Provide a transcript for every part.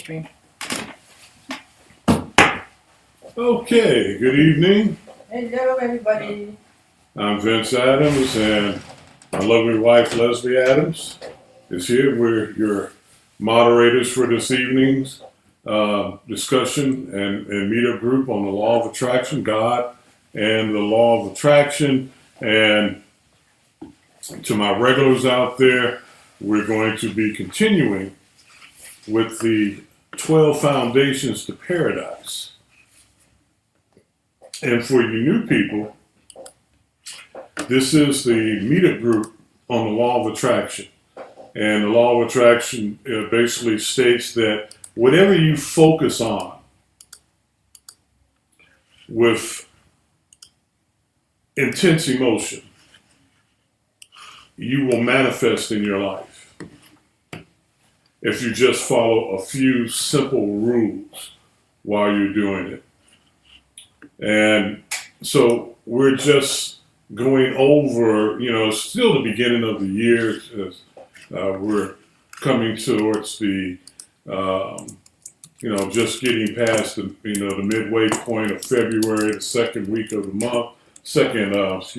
stream. Okay, good evening. Hello, everybody. I'm Vince Adams, and my lovely wife Leslie Adams is here. We're your moderators for this evening's discussion and meetup group on the law of attraction, God and the law of attraction. And to my regulars out there, we're going to be continuing with the 12 foundations to paradise. And for you new people, this is the meetup group on the law of attraction. And the law of attraction basically states that whatever you focus on with intense emotion, you will manifest in your life if you just follow a few simple rules while you're doing it. And so we're just going over, it's still the beginning of the year. We're coming towards the, just getting past the midway point of February, the second week of the month, second month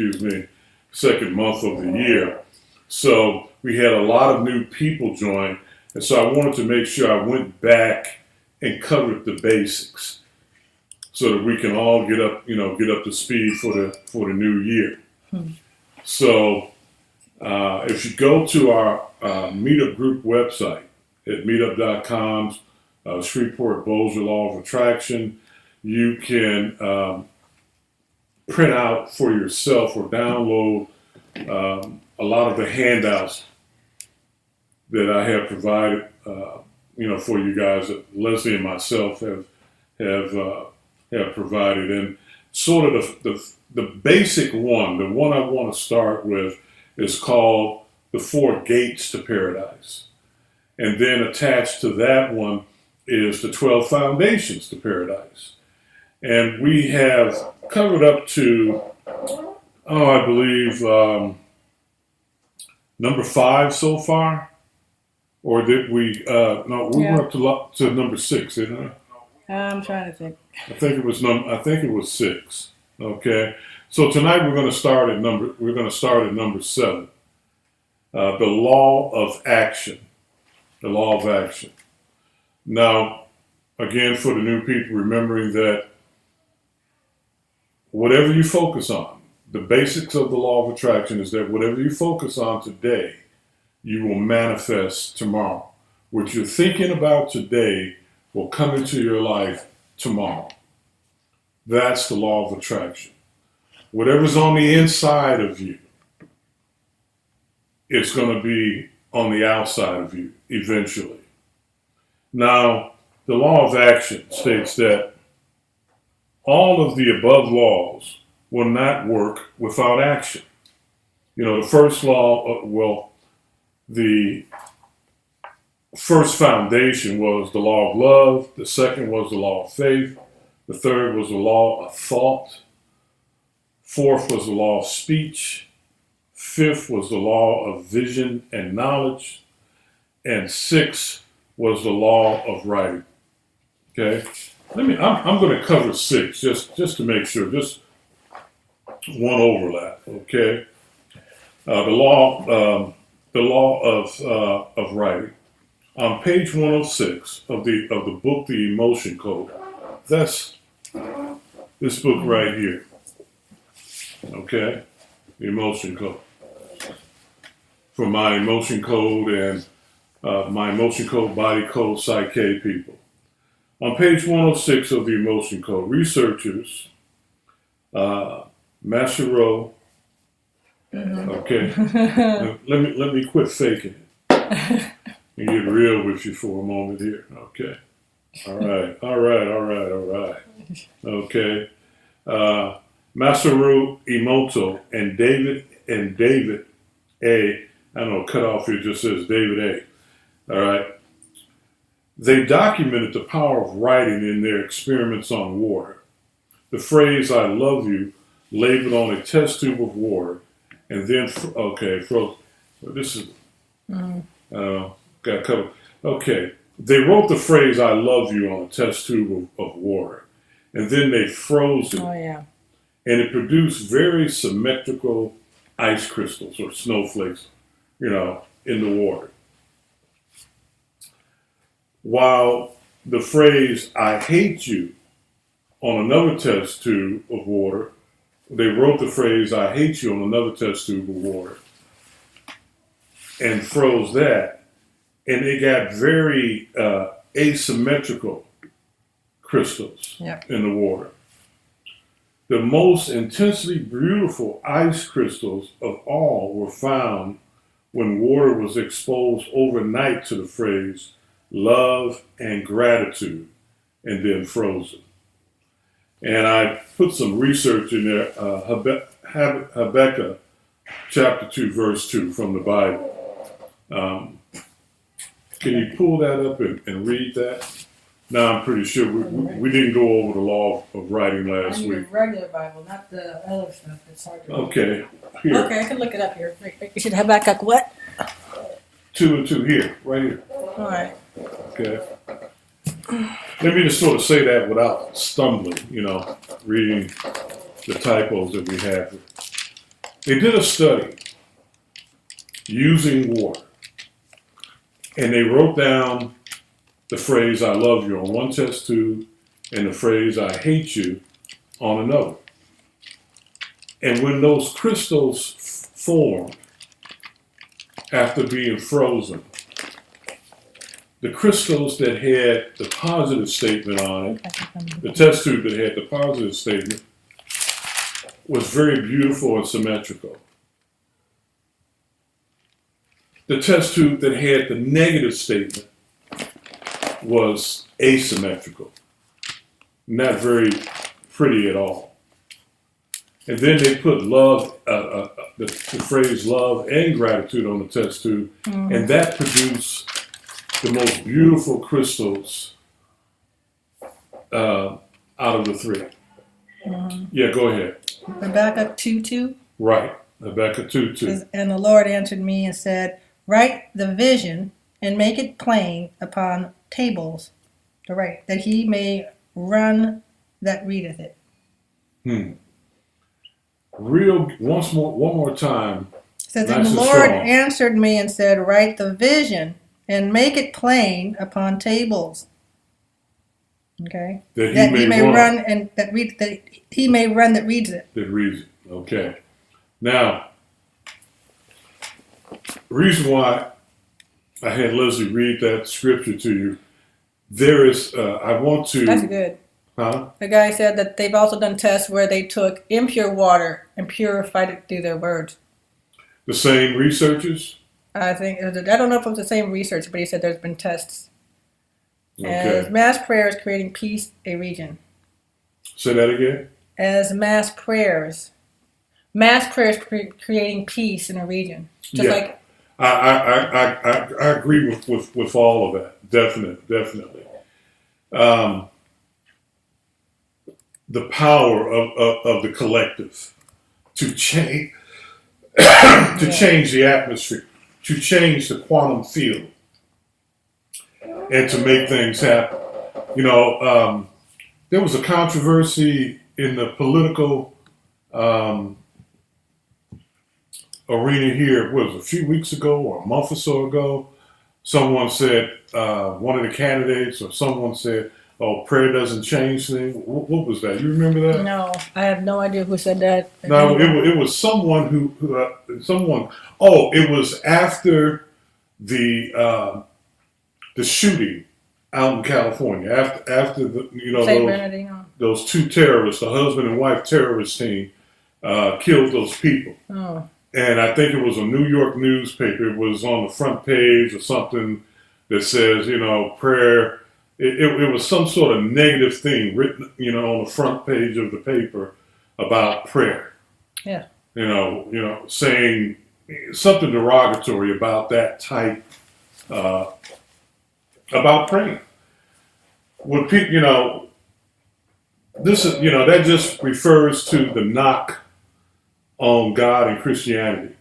of the year. So we had a lot of new people join. And so I wanted to make sure I went back and covered the basics so that we can all get up to speed for the new year. So if you go to our meetup group website at meetup.com, Shreveport Bossier Law of Attraction, you can print out for yourself or download a lot of the handouts that I have provided, for you guys that Leslie and myself have provided. And sort of the basic one, the one I want to start with, is called the 4 Gates to Paradise. And then attached to that one is the 12 Foundations to Paradise. And we have covered up to, I believe, number 5 so far. Or did we, no, we went up to number 6, didn't we? I'm trying to think. I think it was 6. Okay. So tonight we're going to start at number 7. The law of action. The law of action. Now, again, for the new people, remembering that whatever you focus on, the basics of the law of attraction is that whatever you focus on today, you will manifest tomorrow. What you're thinking about today will come into your life tomorrow. That's the law of attraction. Whatever's on the inside of you, it's going to be on the outside of you eventually. Now, the law of action states that all of the above laws will not work without action. The first law, the first foundation was the law of love. The second was the law of faith. The third was the law of thought. Fourth was the law of speech. Fifth was the law of vision and knowledge. And sixth was the law of writing. Okay? I'm going to cover 6 just to make sure, just one overlap. Okay? The law of writing. On page 106 of the book, The Emotion Code. That's this book right here. Okay? The Emotion Code. For my Emotion Code and my Emotion Code, Body Code, Psyche people. On page 106 of the Emotion Code, researchers, Masaru, okay, let me quit faking it and get real with you for a moment here, okay? All right. Okay. Masaru Emoto and David A. I don't know, cut off here just says David A. All right. They documented the power of writing in their experiments on water. The phrase "I love you" labeled on a test tube of water, and then froze. This is got covered. Okay, they wrote the phrase "I love you" on a test tube of water, and then they froze it, Oh yeah. and it produced very symmetrical ice crystals or snowflakes, in the water. While the phrase "I hate you" on another test tube of water, they wrote the phrase "I hate you" on another test tube of water and froze that, and they got very asymmetrical crystals Yep. in the water. The most intensely beautiful ice crystals of all were found when water was exposed overnight to the phrase "love and gratitude" and then frozen. And I put some research in there, Habakkuk chapter 2, verse 2 from the Bible. Can you pull that up and read that? Now, I'm pretty sure we didn't go over the law of writing I last need week. a regular Bible, not the other stuff. It's hard to read. Okay, here. Okay, I can look it up here. You should have Habakkuk what? 2 and 2 here, right here. All right. Okay. Let me just sort of say that without stumbling, reading the typos that we have. They did a study using water, and they wrote down the phrase "I love you" on one test tube and the phrase "I hate you" on another. And when those crystals formed after being frozen, the crystals that had the positive statement on it, the test tube that had the positive statement, was very beautiful and symmetrical. The test tube that had the negative statement was asymmetrical, not very pretty at all. And then they put love, the phrase "love and gratitude" on the test tube, and that produced the most beautiful crystals out of the three. Yeah, go ahead. Habakkuk 2:2. Right, Habakkuk 2:2. And the Lord answered me and said, "Write the vision and make it plain upon tables, that he may run that readeth it." One more time. It says, Nice and the and Lord strong. answered me and said, "Write the vision and make it plain upon tables." Okay. That he may run. And that he may run that reads it. That reads it. Okay. Now, the reason why I had Leslie read that scripture to you, there is, I want to. That's good. Huh? The guy said that they've also done tests where they took impure water and purified it through their words. The same researchers? I think, I don't know if it was the same research, but he said there's been tests. Okay. As mass prayers creating peace a region. Say that again? As mass prayers creating peace in a region. Just Yeah. like I agree with all of that. Definitely. The power of the collective to change change the atmosphere, to change the quantum field, and to make things happen. There was a controversy in the political arena here. What was it, a few weeks ago or a month or so ago? Someone said, one of the candidates or someone said, "Oh, prayer doesn't change things." What was that? You remember that? no, I have no idea who said that. No, it was someone someone. Oh, it was after the shooting out in California. After Saint Bernardino. those two terrorists, the husband and wife terrorist team, killed those people. Oh, And I think it was a New York newspaper. It was on the front page or something that says, prayer. It was some sort of negative thing written, on the front page of the paper about prayer. yeah. Saying something derogatory about that type, about praying. When people, this is, that just refers to the knock on God and Christianity.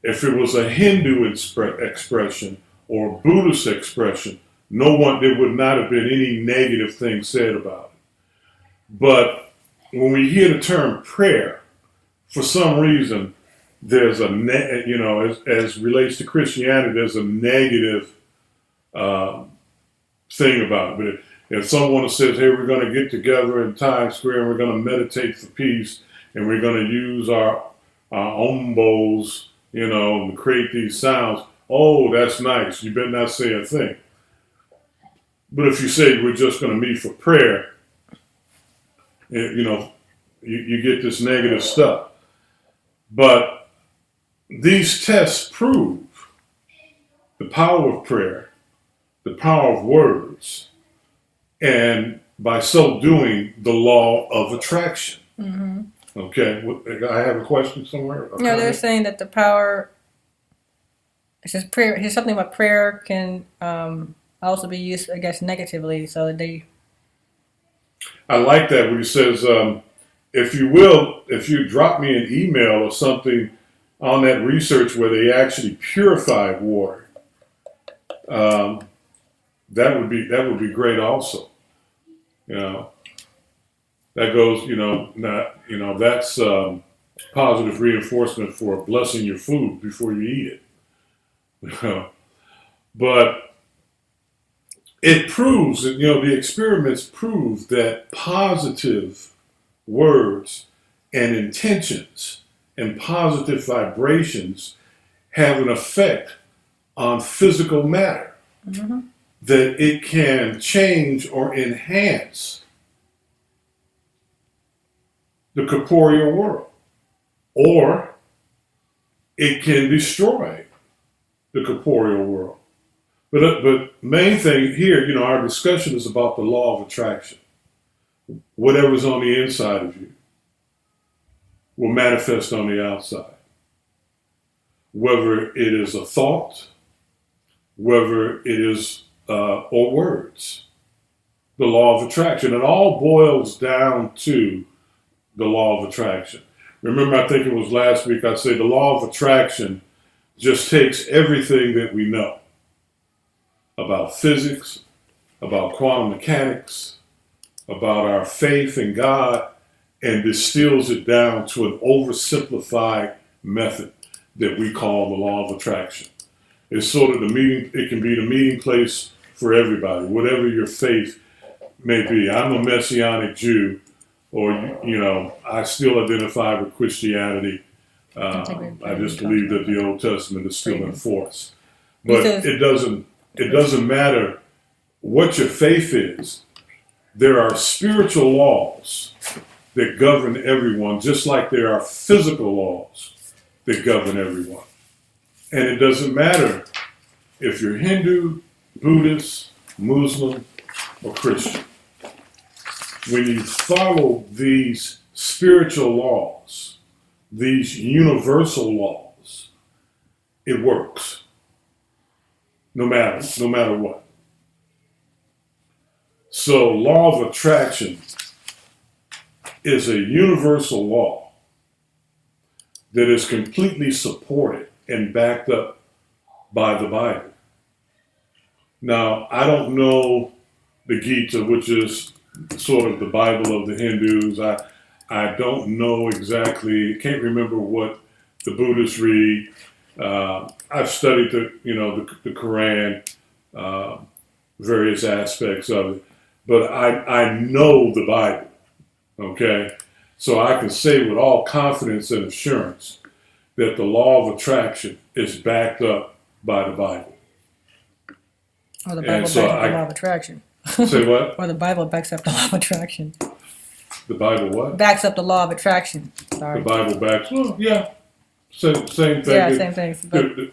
If it was a Hindu expression or Buddhist expression, there would not have been any negative thing said about it. But when we hear the term prayer, for some reason, there's as relates to Christianity, there's a negative thing about it. But if someone says, hey, we're going to get together in Times Square and we're going to meditate for peace and we're going to use our ombos, and create these sounds, oh, that's nice. You better not say a thing. But if you say we're just going to meet for prayer, you get this negative stuff. But these tests prove the power of prayer, the power of words, and by so doing, the law of attraction. Mm-hmm. Okay, I have a question somewhere. No, they're saying that the power. It says prayer. Here's something about prayer can also be used, I guess, negatively. So they. I like that when he says, if you drop me an email or something on that research where they actually purified water, that would be great also. That goes, that's positive reinforcement for blessing your food before you eat it. But it proves that, the experiments prove that positive words and intentions and positive vibrations have an effect on physical matter, Mm-hmm. that it can change or enhance the corporeal world, or it can destroy the corporeal world. But main thing here, our discussion is about the law of attraction. Whatever's on the inside of you will manifest on the outside. Whether it is a thought, whether it is or words, the law of attraction. It all boils down to the law of attraction. Remember, I think it was last week, I said the law of attraction just takes everything that we know about physics, about quantum mechanics, about our faith in God, and distills it down to an oversimplified method that we call the law of attraction. It's sort of it can be the meeting place for everybody, whatever your faith may be. I'm a Messianic Jew, or, I still identify with Christianity. I just believe that the Old Testament is still in force. But it doesn't matter what your faith is. There are spiritual laws that govern everyone, just like there are physical laws that govern everyone. And it doesn't matter if you're Hindu, Buddhist, Muslim, or Christian. When you follow these spiritual laws, these universal laws, it works. No matter what. So, law of attraction is a universal law that is completely supported and backed up by the Bible. Now, I don't know the Gita, which is sort of the Bible of the Hindus. I don't know exactly, can't remember what the Buddhists read. I've studied the Quran, various aspects of it, but I know the Bible, okay? So I can say with all confidence and assurance that the law of attraction is backed up by the Bible. Or the Bible backs up the law of attraction. Say what? Or the Bible backs up the law of attraction. The Bible what? Backs up the law of attraction. Sorry. The Bible backs, yeah. Same thing. Yeah, same thing. But,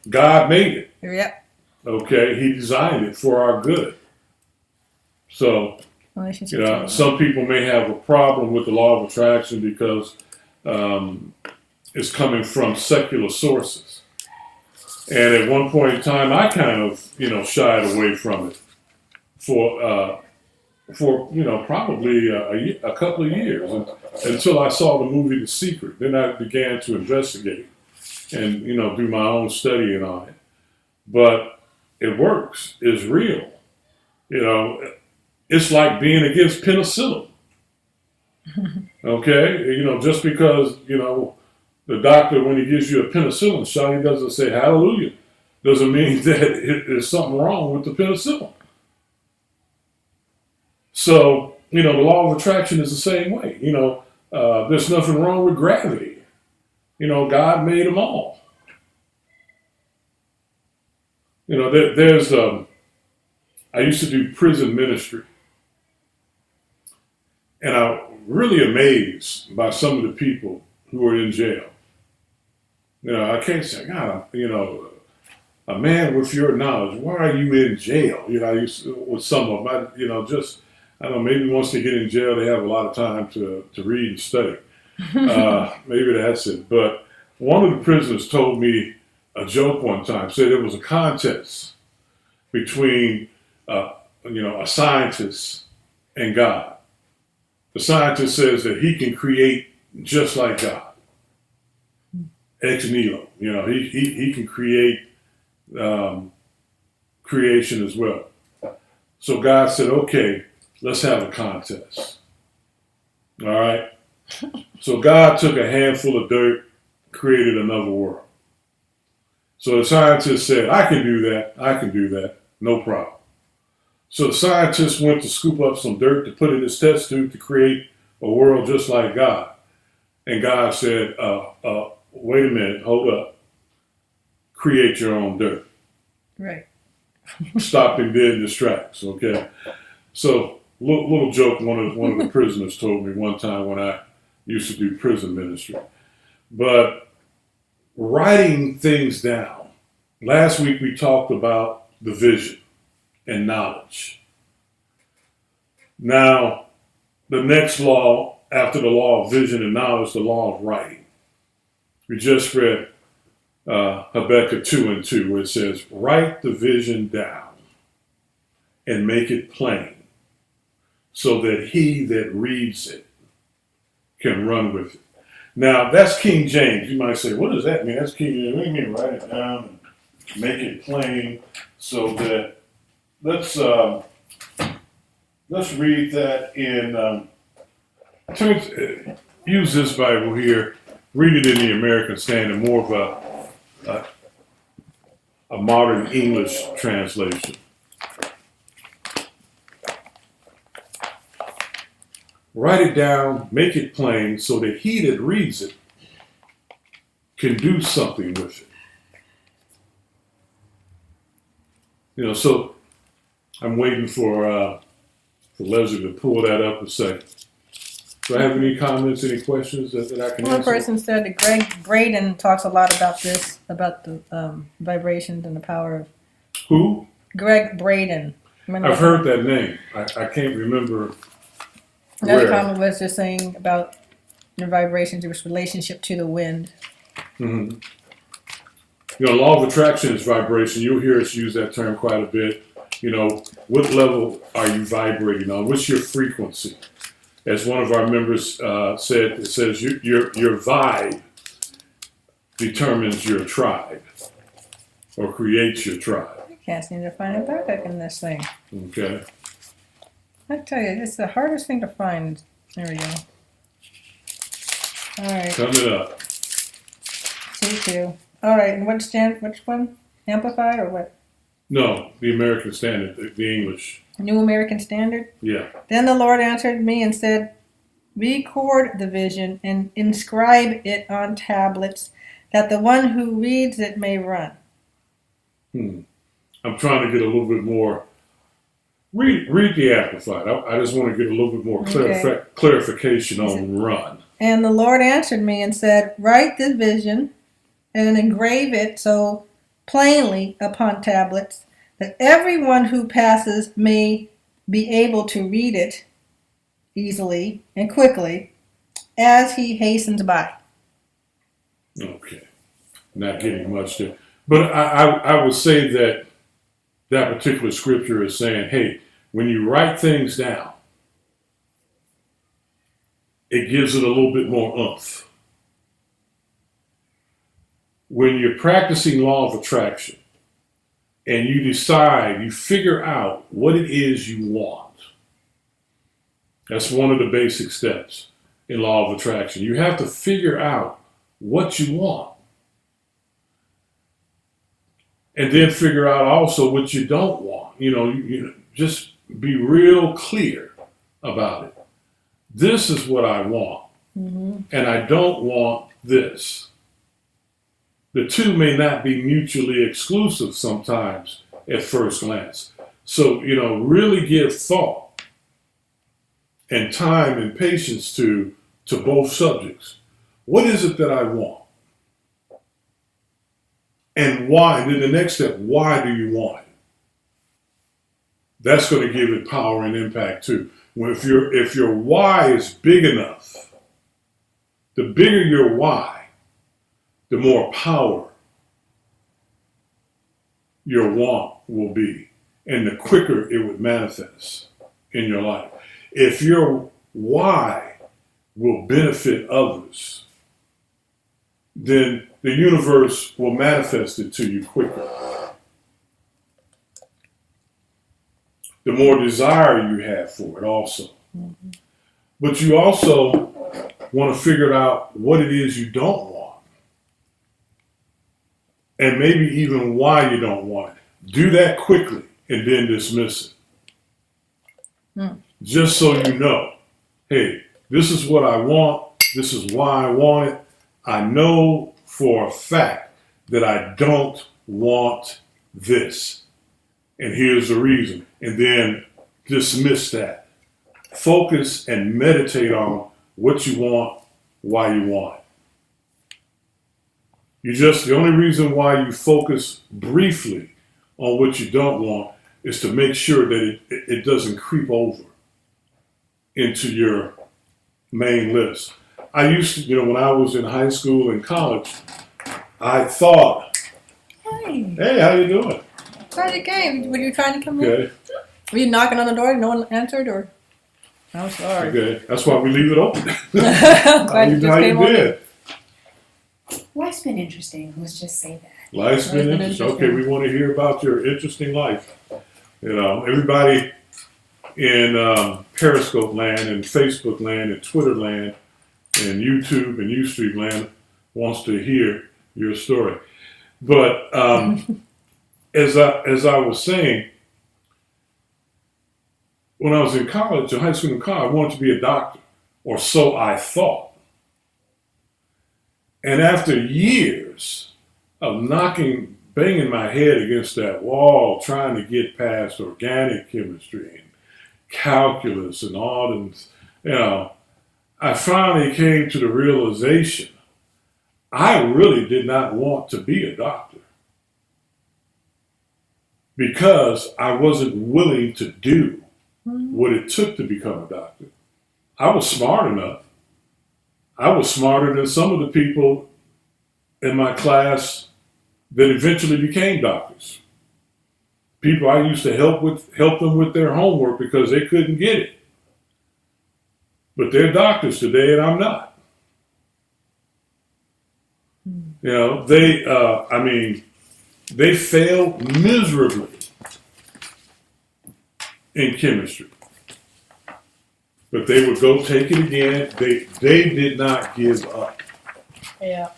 God made it. Yep. Okay, He designed it for our good. So, some people may have a problem with the law of attraction because it's coming from secular sources. And at one point in time, I kind of, shied away from it for probably a couple of years until I saw the movie The Secret. Then I began to investigate and, do my own studying on it. But it works. It's real. You know, it's like being against penicillin. Okay, you know, just because the doctor, when he gives you a penicillin shot, he doesn't say hallelujah. Doesn't mean that there's something wrong with the penicillin. So, the law of attraction is the same way. There's nothing wrong with gravity. God made them all. There's I used to do prison ministry, and I'm really amazed by some of the people who are in jail. I can't say, God, a man with your knowledge, why are you in jail? I used to, with some of them, I don't know, maybe once they get in jail, they have a lot of time to read and study. Maybe that's it. But one of the prisoners told me a joke one time, said it was a contest between, a scientist and God. The scientist says that he can create just like God. Ex nihilo, he can create creation as well. So God said, okay, let's have a contest. All right. So God took a handful of dirt, created another world. So the scientist said, I can do that, no problem. So the scientist went to scoop up some dirt to put in his test tube to create a world just like God. And God said, wait a minute, hold up. Create your own dirt. Right. Stop him dead in his tracks, okay? So, little joke one of the prisoners told me one time when I used to do prison ministry. But writing things down. Last week we talked about the vision and knowledge. Now, the next law, after the law of vision and knowledge, the law of writing. We just read Habakkuk 2:2, where it says, write the vision down and make it plain, so that he that reads it can run with it. Now, that's King James. You might say, what does that mean? That's King James. What do you mean, write it down and make it plain so that, let's read that in, use this Bible here, read it in the American Standard, more of a modern English translation. Write it down, make it plain, so that he that reads it can do something with it. So I'm waiting for Leslie to pull that up and say, do I have any comments, any questions that I can answer? One person said that Greg Braden talks a lot about this, about the vibrations and the power of... Who? Greg Braden. I've heard that name. I can't remember. Another comment was just saying about the vibrations, its relationship to the wind. Mm-hmm. Law of attraction is vibration. You'll hear us use that term quite a bit. What level are you vibrating on? What's your frequency? As one of our members said, it says your vibe determines your tribe or creates your tribe. I can't seem to find a backup in this thing. Okay. I tell you, it's the hardest thing to find. There we go. All right. Coming up. C2. All right, and which one? Amplified or what? No, the American Standard, the English. New American Standard? Yeah. Then the Lord answered me and said, record the vision and inscribe it on tablets, that the one who reads it may run. I'm trying to get a little bit more. Read the Amplified. I just want to get a little bit more clarification on run. And the Lord answered me and said, write the vision and engrave it so plainly upon tablets, that everyone who passes may be able to read it easily and quickly as he hastens by. Okay. Not getting much there. But I would say that particular scripture is saying, hey, when you write things down, it gives it a little bit more oomph. When you're practicing law of attraction, and you decide, you figure out what it is you want. That's one of the basic steps in law of attraction. You have to figure out what you want. And then figure out also what you don't want. You just be real clear about it. This is what I want, and I don't want this. The two may not be mutually exclusive sometimes at first glance. So, really give thought and time and patience to both subjects. What is it that I want? And why? Then the next step, why do you want it? That's going to give it power and impact too. If your why is big enough, the bigger your why, the more power your want will be, and the quicker it would manifest in your life. If your why will benefit others, then the universe will manifest it to you quicker. The more desire you have for it also. But you also want to figure out what it is you don't want. And maybe even why you don't want it. Do that quickly and then dismiss it. Just so you know, hey, this is what I want. This is why I want it. I know for a fact that I don't want this. And here's the reason. And then dismiss that. Focus and meditate on what you want, why you want it. The only reason why you focus briefly on what you don't want is to make sure that it doesn't creep over into your main list. I used to, when I was in high school and college, I thought, hey, how you doing? Try the game. Were you trying to come in? Okay. Were you knocking on the door and no one answered, or? I'm sorry. Okay, that's why we leave it open. I'm glad you just came on in. Life's been interesting. Let's just say that. Life's been interesting. Okay, we want to hear about your interesting life. Everybody in Periscope land and Facebook land and Twitter land and YouTube and Ustream land wants to hear your story. But as I was saying, when I was in college, in high school and college, I wanted to be a doctor, or so I thought. And after years of banging my head against that wall, trying to get past organic chemistry and calculus and all that, I finally came to the realization I really did not want to be a doctor because I wasn't willing to do what it took to become a doctor. I was smart enough. I was smarter than some of the people in my class that eventually became doctors. People I used to help them with their homework because they couldn't get it. But they're doctors today, and I'm not. They failed miserably in chemistry. But they would go take it again. They did not give up. Yeah.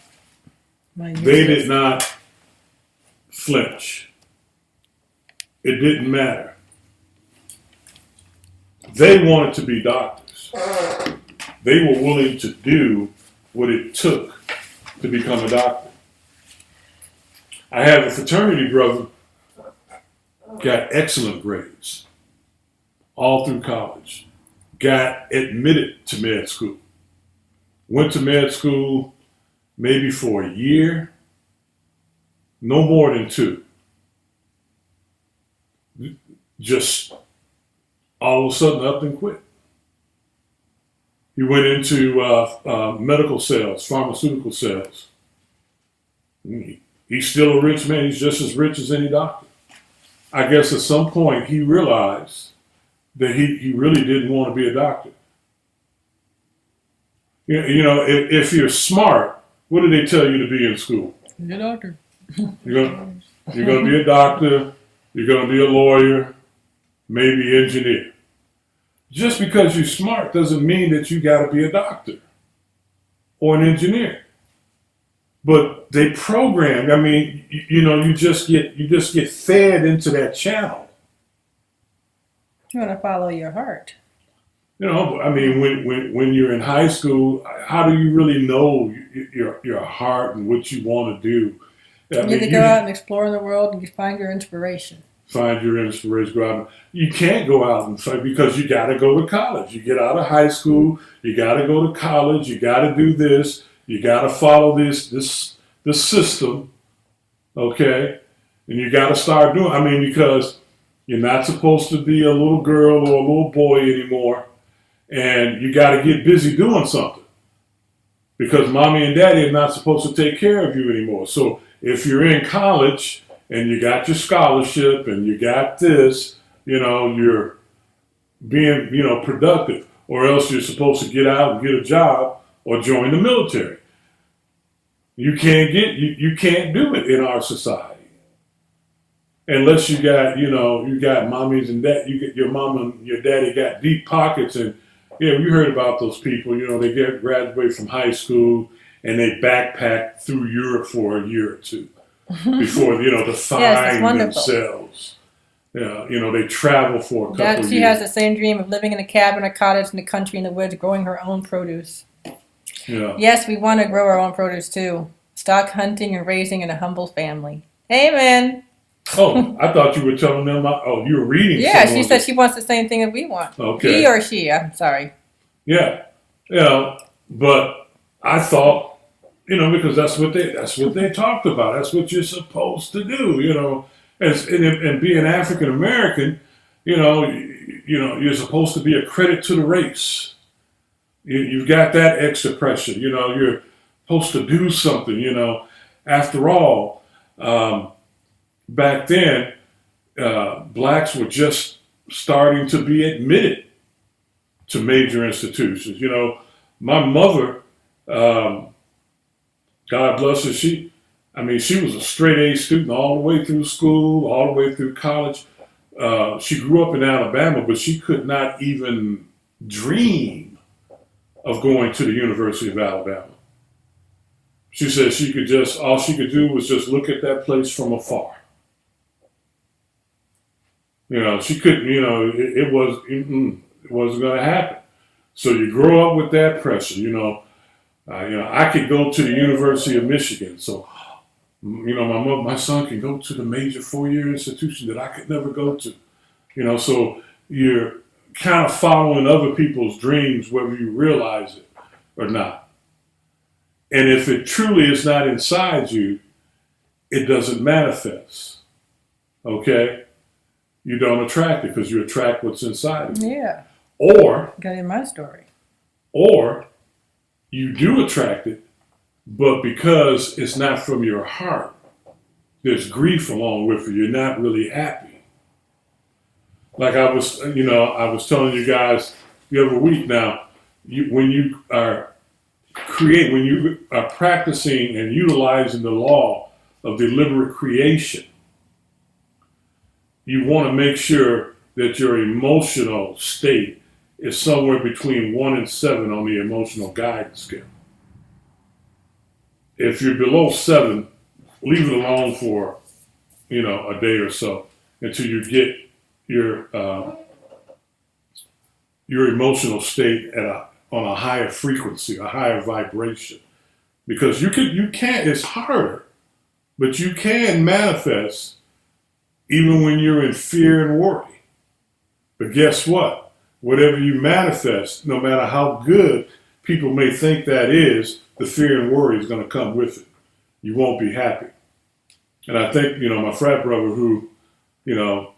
They did not flinch. It didn't matter. They wanted to be doctors. They were willing to do what it took to become a doctor. I have a fraternity brother, got excellent grades all through college, got admitted to med school, went to med school maybe for a year, no more than 2. Just all of a sudden up and quit. He went into medical sales, pharmaceutical sales. He's still a rich man. He's just as rich as any doctor. I guess at some point he realized that he really didn't want to be a doctor. If you're smart, what do they tell you to be in school? You're a doctor. You're going to be a doctor. You're going to be a lawyer, maybe engineer. Just because you're smart doesn't mean that you got to be a doctor or an engineer. But they program. I mean, you just get fed into that channel. You want to follow your heart. I mean, when you're in high school, how do you really know your heart and what you want to do? I You mean, need to go out and explore the world and you find your inspiration. find your inspiration. Go out. You can't go out and fight because you got to go to college. You get out of high school, you got to go to college. You got to do this. You got to follow this system, okay? And you got to start doing. I mean, because you're not supposed to be a little girl or a little boy anymore, and you got to get busy doing something because mommy and daddy are not supposed to take care of you anymore. So if you're in college and you got your scholarship and you got this, you're being, productive, or else you're supposed to get out and get a job or join the military. You can't do it in our society unless you got mommies and dad. You get your mom and your daddy got deep pockets, and you heard about those people. They graduate from high school and they backpack through Europe for a year or two before to find themselves. They travel for a couple of years. She has the same dream of living in a cabin, a cottage in the country, in the woods, growing her own produce. Yeah. Yes, we want to grow our own produce too. Stock hunting and raising in a humble family. Amen. Oh, I thought you were telling them. You were reading. Yeah, she said she wants the same thing that we want. Okay. He or she. I'm sorry. Yeah. But I thought, because that's what they talked about. That's what you're supposed to do. And being African American, you're supposed to be a credit to the race. You've got that extra pressure. You're supposed to do something. After all, back then, blacks were just starting to be admitted to major institutions. My mother, God bless her, she was a straight A student all the way through school, all the way through college. She grew up in Alabama, but she could not even dream of going to the University of Alabama. She said all she could do was just look at that place from afar. She couldn't, it wasn't going to happen. So you grow up with that pressure, I could go to the University of Michigan. So, my son can go to the major four-year institution that I could never go to. So you're kind of following other people's dreams, whether you realize it or not. And if it truly is not inside you, it doesn't manifest. Okay? You don't attract it because you attract what's inside of you. Yeah. Or, got in my story. Or you do attract it, but because it's not from your heart, there's grief along with it. You're not really happy. Like I was telling you guys the other week now, when you are practicing and utilizing the law of deliberate creation, you want to make sure that your emotional state is somewhere between 1 and 7 on the emotional guidance scale. If you're below 7, leave it alone for, a day or so until you get your emotional state on a higher frequency, a higher vibration. Because you can't, it's harder, but you can manifest even when you're in fear and worry. But guess what? Whatever you manifest, no matter how good people may think that is, the fear and worry is going to come with it. You won't be happy. And I think, my frat brother who,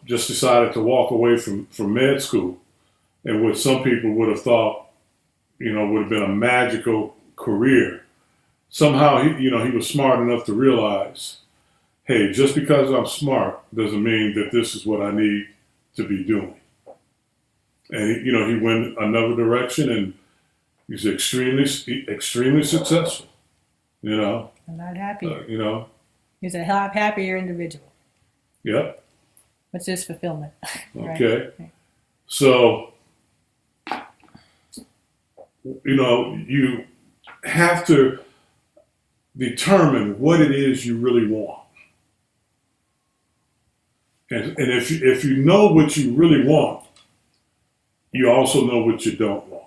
just decided to walk away from med school, and what some people would have thought, would have been a magical career. Somehow, he was smart enough to realize, hey, just because I'm smart doesn't mean that this is what I need to be doing. And, he went another direction, and he's extremely successful, I'm not happy. He's a happier individual. Yep. which is fulfillment. Right. Okay. So, you have to determine what it is you really want. And if you know what you really want, you also know what you don't want.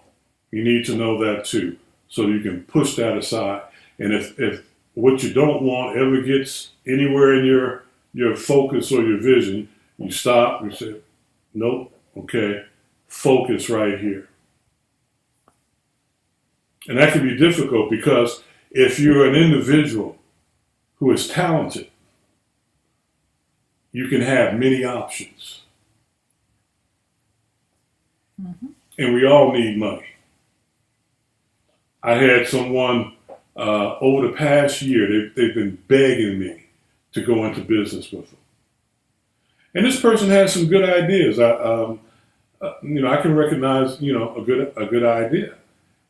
You need to know that too, so you can push that aside. And if what you don't want ever gets anywhere in your focus or your vision, you stop, you say, nope, okay, focus right here. And that can be difficult because if you're an individual who is talented, you can have many options. Mm-hmm. And we all need money. I had someone over the past year, they've been begging me to go into business with them. And this person had some good ideas. I can recognize, a good idea.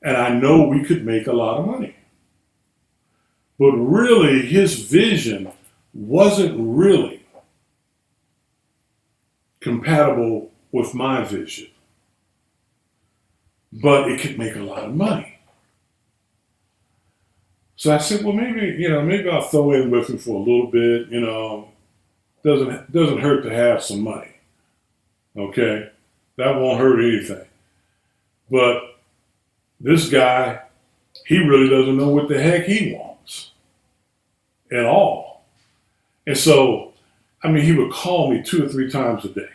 And I know we could make a lot of money. But really, his vision wasn't really compatible with my vision. But it could make a lot of money. So I said, well, maybe I'll throw in with him for a little bit, doesn't hurt to have some money. Okay? That won't hurt anything. But this guy, he really doesn't know what the heck he wants at all. And so, he would call me 2 or 3 times a day,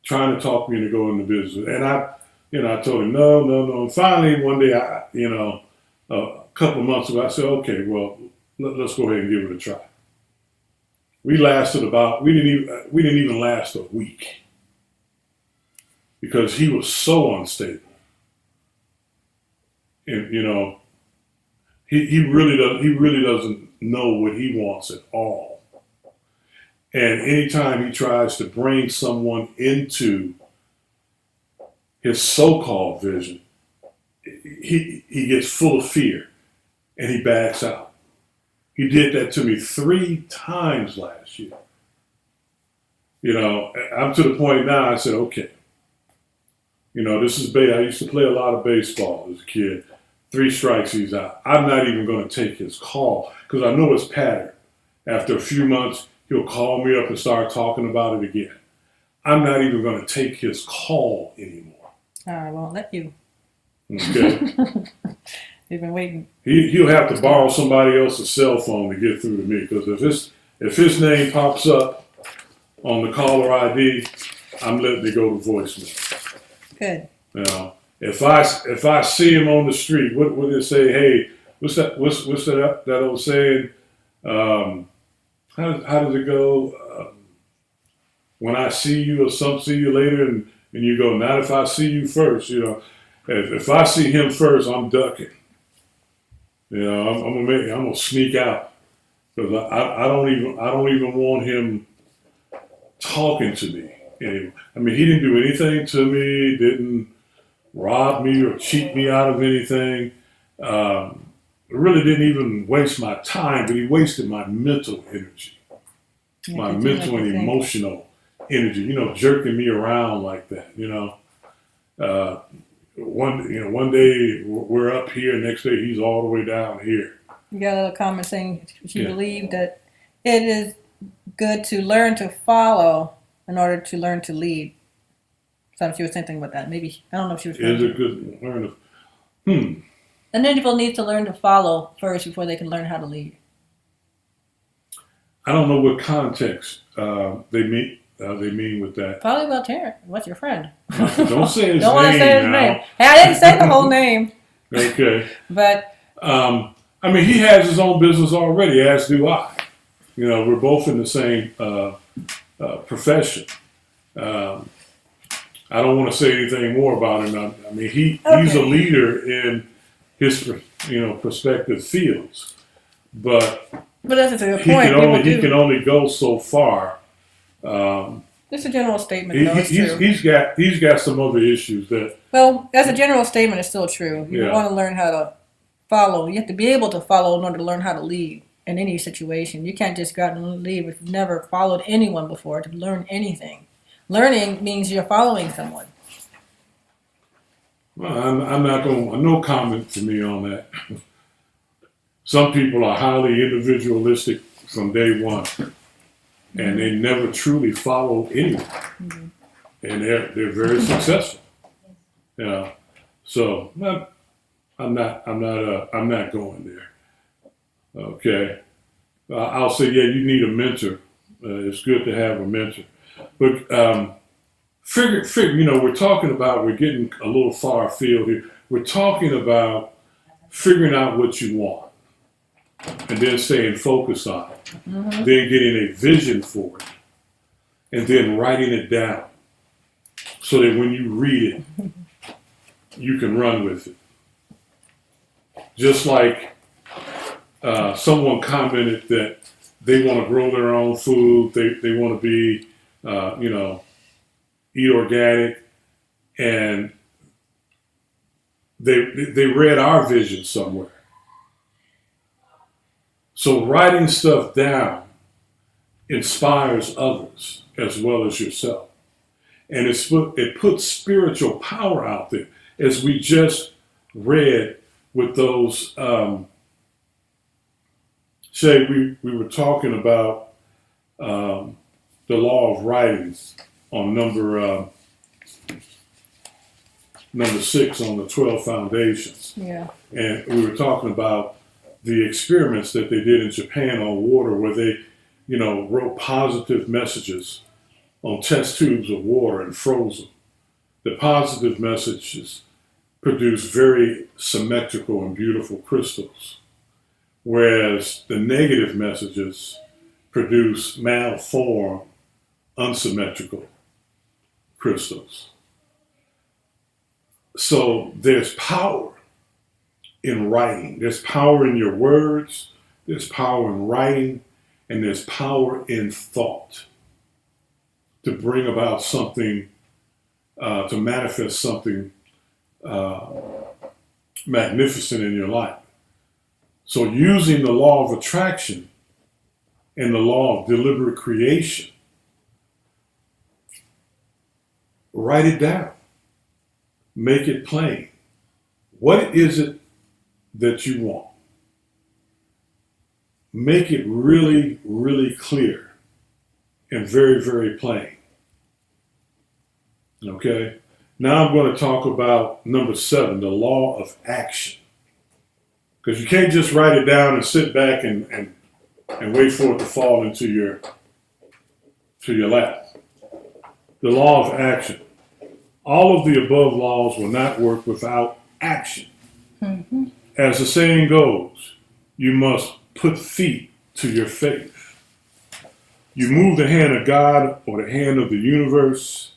trying to talk me into going into business. And I told him, no. And finally, one day, a couple of months ago, I said, okay, well, let's go ahead and give it a try. We didn't even last a week because he was so unstable. And, he really doesn't know what he wants at all. And anytime he tries to bring someone into his so-called vision, he gets full of fear and he backs out. He did that to me 3 times last year. I'm to the point now, I said, okay, this is I used to play a lot of baseball as a kid. 3 strikes, he's out. I'm not even going to take his call because I know his pattern. After a few months, he'll call me up and start talking about it again. I'm not even going to take his call anymore. I won't let you. Okay. You've been waiting. He'll have to borrow somebody else's cell phone to get through to me because if his name pops up on the caller ID, I'm letting it go to voicemail. Good. If I see him on the street, what would it say? Hey, what's that old saying? How does it go? When I see you or see you later, and you go, not if I see you first. If I see him first, I'm ducking. I'm gonna sneak out because I don't even want him talking to me anymore. He didn't do anything to me, didn't rob me or cheat me out of anything. Really didn't even waste my time, but he wasted my mental energy, my mental and emotional energy. Jerking me around like that. One day we're up here, next day he's all the way down here. You got a little comment saying she believed that it is good to learn to follow in order to learn to lead. So she was thinking about that. Maybe, I don't know if she was. Is it good to learn to? An individual needs to learn to follow first before they can learn how to lead. I don't know what context they mean with that. Probably about Terrence. What's your friend? Don't say his name. Don't want to say his name. Hey, I didn't say the whole name. Okay. But he has his own business already, as do I. We're both in the same profession. I don't want to say anything more about him. He's a leader in his prospective fields, but that's a good point. He can only go so far. It's a general statement, though. It's true. He's got some other issues that. Well, as a general statement, it's still true. You Yeah. want to learn how to follow. You have to be able to follow in order to learn how to lead. in any situation. You can't just go out and leave if you've never followed anyone before to learn anything. Learning means you're following someone. Well, I'm not going. No comment for me on that. Some people are highly individualistic from day one, and they never truly follow anyone, and they're very successful. Yeah. So I'm not going there. Okay. I'll say, yeah, you need a mentor. It's good to have a mentor, but figure. We're getting a little far afield here. We're talking about figuring out what you want, and then staying focused on it, then getting a vision for it, and then writing it down so that when you read it, you can run with it. Just like someone commented that they want to grow their own food, they want to be, eat organic, and they read our vision somewhere. So writing stuff down inspires others as well as yourself. And it puts spiritual power out there, as we just read with those, we were talking about the law of writing on number 6 on the 12 foundations. Yeah. And we were talking about the experiments that they did in Japan on water, where they, wrote positive messages on test tubes of water and froze them. The positive messages produce very symmetrical and beautiful crystals, whereas the negative messages produce malformed, unsymmetrical crystals. So there's power in writing. There's power in your words, there's power in writing, and there's power in thought to bring about something, to manifest something magnificent in your life. So using the law of attraction and the law of deliberate creation, write it down. Make it plain. What is it that you want? Make it really, really clear and very, very plain. Okay? Now I'm going to talk about number 7, the law of action. Because you can't just write it down and sit back and wait for it to fall into your lap. The law of action. All of the above laws will not work without action. Mm-hmm. As the saying goes, you must put feet to your faith. You move the hand of God or the hand of the universe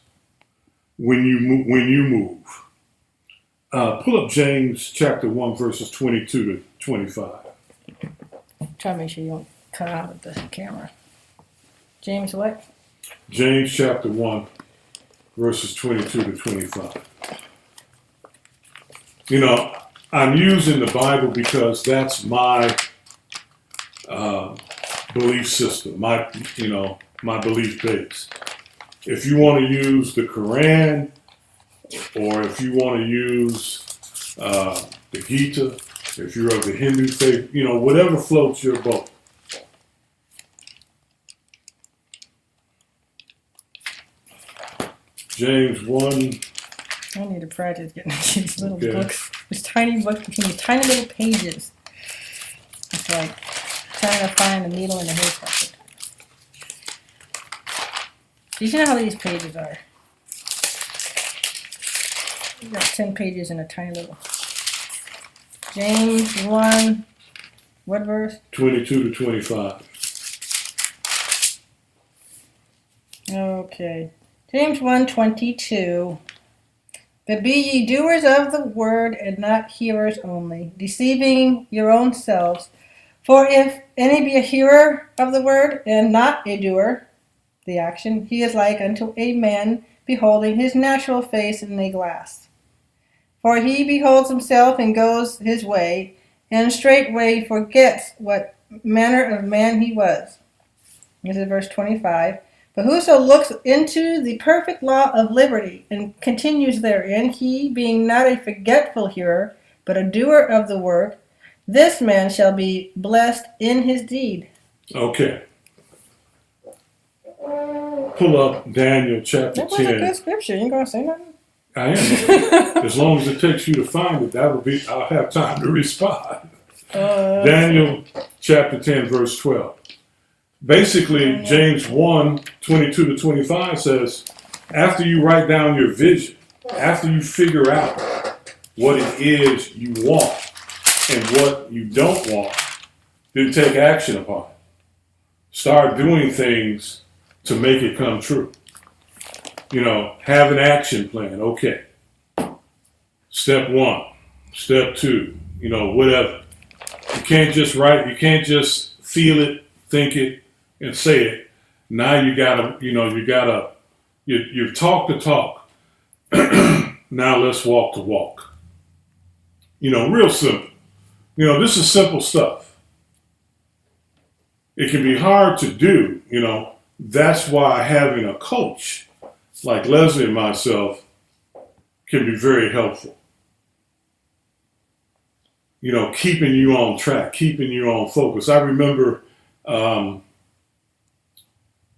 when you move. Pull up James chapter 1, verses 22 to 25. Try to make sure you don't cut out of the camera. James what? James chapter 1, verses 22 to 25. I'm using the Bible because that's my belief system, my belief base. If you want to use the Quran, or if you want to use the Gita, if you're of the Hindu faith, whatever floats your boat. James 1. I need to practice getting these little books. These tiny books contain these tiny little pages. It's like trying to find a needle in a haystack. You know how these pages are. You got 10 pages in a tiny little. James 1, what verse? 22 to 25. Okay. James 1:22. But be ye doers of the word and not hearers only, deceiving your own selves. For if any be a hearer of the word and not a doer, the action, he is like unto a man beholding his natural face in a glass. For he beholds himself and goes his way, and straightway forgets what manner of man he was. This is verse 25. But whoso looks into the perfect law of liberty and continues therein, he being not a forgetful hearer, but a doer of the work, this man shall be blessed in his deed. Okay. Pull up Daniel chapter That was a 10. good scripture. You ain't gonna say nothing? I am. As long as it takes you to find it, I'll have time to respond. Daniel chapter 10, verse 12. Basically, James 1, 22 to 25 says, after you write down your vision, after you figure out what it is you want and what you don't want, then take action upon it. Start doing things to make it come true. Have an action plan. Okay. Step 1, step 2, whatever. You can't just write, you can't just feel it, think it, and say it. Now you gotta, you've talked the talk. Now let's walk the walk. Real simple. This is simple stuff. It can be hard to do, That's why having a coach like Leslie and myself can be very helpful. Keeping you on track, keeping you on focus. I remember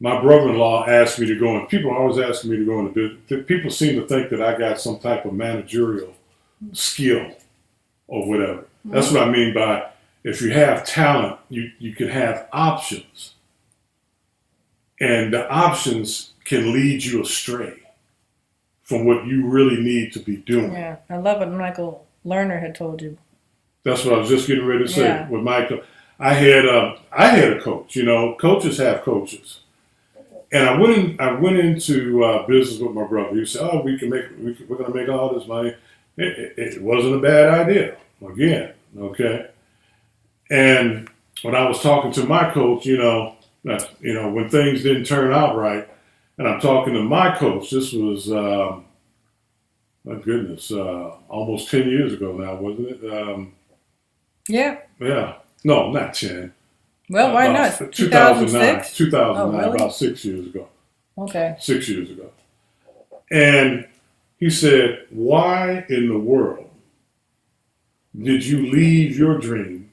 my brother-in-law asked me to go, and people are always asking me to go into business. People seem to think that I got some type of managerial skill or whatever. That's what I mean by if you have talent, you can have options. And the options can lead you astray from what you really need to be doing. Yeah, I love what Michael Lerner had told you. That's what I was just getting ready to say. Yeah. With Michael, I had a coach. Coaches have coaches, and I went into business with my brother. He said, "Oh, we're going to make all this money." It wasn't a bad idea. Again, okay. And when I was talking to my coach, when things didn't turn out right, and I'm talking to my coach. This was my goodness, almost 10 years ago now, wasn't it? Yeah. Yeah. No, not 10. Well, why About not? 2009. 2006? 2009, Oh, really? about 6 years ago. Okay. 6 years ago. And he said, why in the world did you leave your dream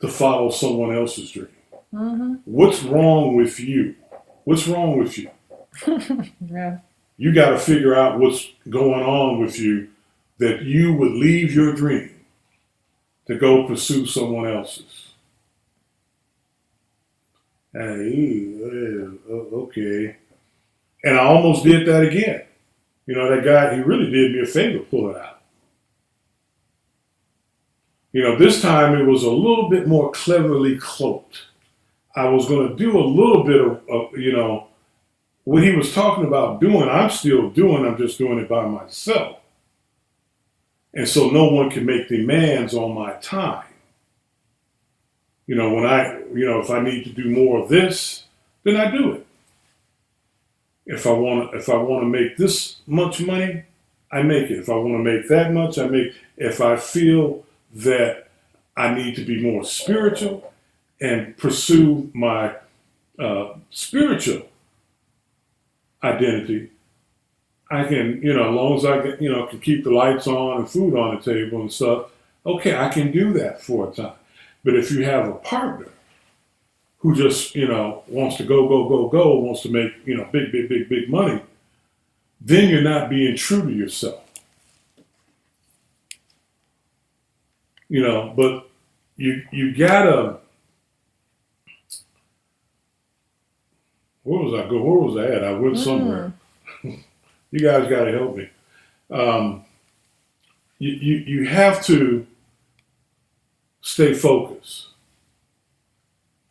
to follow someone else's dream? Mm-hmm. What's wrong with you? What's wrong with you? Yeah. You got to figure out what's going on with you that you would leave your dream to go pursue someone else's. Okay. And I almost did that again. That guy, he really did me a favor pulling out. This time it was a little bit more cleverly cloaked. I was going to do a little bit of what he was talking about doing, I'm still doing, I'm just doing it by myself. And so no one can make demands on my time. If I need to do more of this, then I do it. If I want to make this much money, I make it. If I want to make that much, I make. If I feel that I need to be more spiritual and pursue my spiritual identity, I can, as long as I can keep the lights on and food on the table and stuff, okay, I can do that for a time. But if you have a partner who just, wants to go, wants to make, big money, then you're not being true to yourself. But you gotta, where was I at? I went somewhere. You guys got to help me. You have to stay focused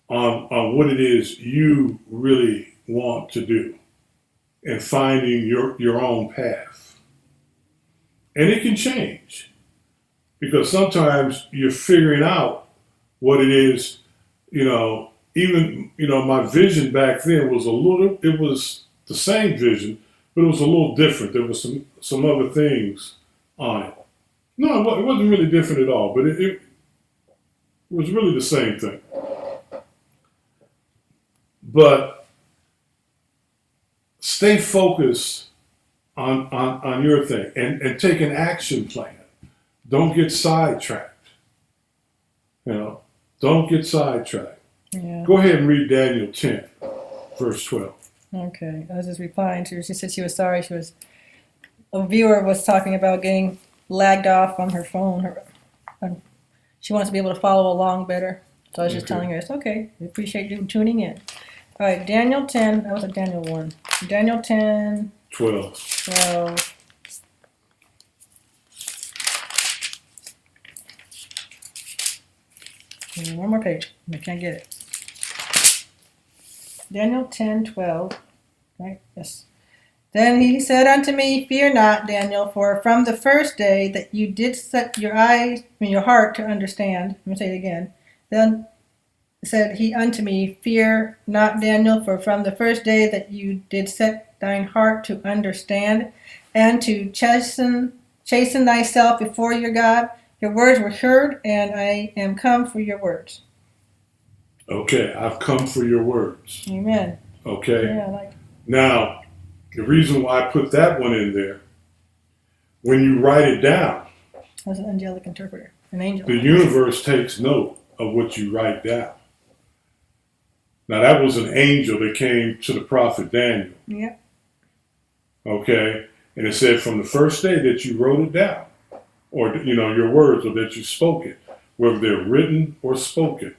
on what it is you really want to do and finding your own path. And it can change because sometimes you're figuring out what it is, even, my vision back then was it was the same vision, but it was a little different. There was some other things on it. No, it wasn't really different at all, but it was really the same thing. But stay focused on your thing and take an action plan. Don't get sidetracked. Don't get sidetracked. Yeah. Go ahead and read Daniel 10, verse 12. Okay. I was just replying to her. She said she was sorry. A viewer was talking about getting lagged off on her phone. She wants to be able to follow along better. So I was just Okay. telling her, it's okay. We appreciate you tuning in. All right, Daniel 10. That was a Daniel 1. Daniel 10, 12. 12. One more page. I can't get it. Daniel 10, 12. Right? Yes. Then he said unto me, Fear not, Daniel, for from the first day that you did set your eyes and your heart to understand. Let me say it again. Then said he unto me, Fear not, Daniel, for from the first day that you did set thine heart to understand and to chasten thyself before your God, your words were heard, and I am come for your words. Okay, I've come for your words. Amen. Okay? Yeah, Now, the reason why I put that one in there, when you write it down, that's an angelic interpreter, an angel. the universe takes note of what you write down. Now, that was an angel that came to the prophet Daniel. Yeah. Okay? And it said from the first day that you wrote it down, or, your words, or that you spoke it, whether they're written or spoken,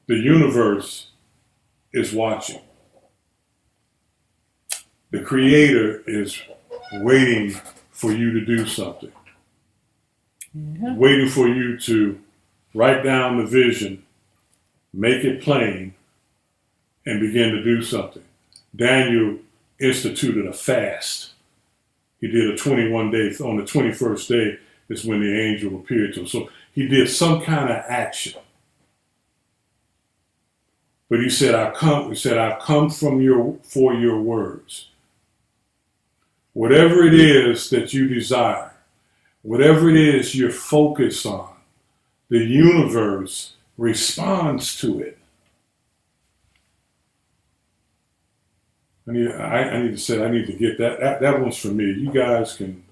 the universe is watching. The Creator is waiting for you to do something. Waiting for you to write down the vision, make it plain, and begin to do something. Daniel instituted a fast. He did a 21-day, on the 21st day is when the angel appeared to him. So he did some kind of action. But he said, I've come for your words. Whatever it is that you desire, whatever it is you're focused on, the universe responds to it. I need to get that. That one's for me. You guys can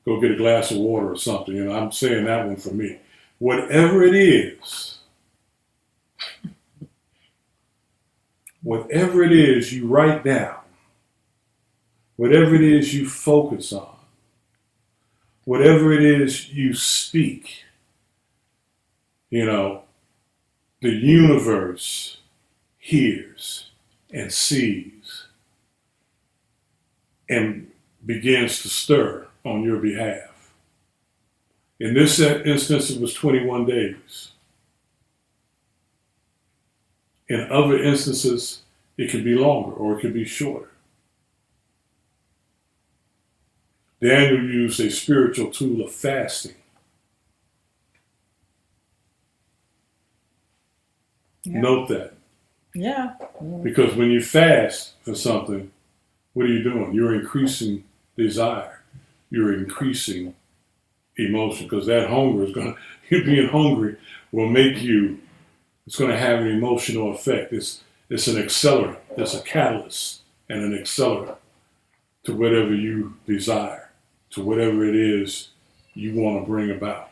go get a glass of water or something. I'm saying that one for me. Whatever it is you write down, whatever it is you focus on, whatever it is you speak, the universe hears and sees and begins to stir on your behalf. In this instance, it was 21 days. In other instances, it could be longer or it could be shorter. Daniel used a spiritual tool of fasting. Yeah. Note that. Yeah. Because when you fast for something, what are you doing? You're increasing desire. You're increasing emotion, because that hunger you being hungry will make you, it's going to have an emotional effect. It's an accelerant. It's a catalyst and an accelerant to whatever you desire, to whatever it is you want to bring about.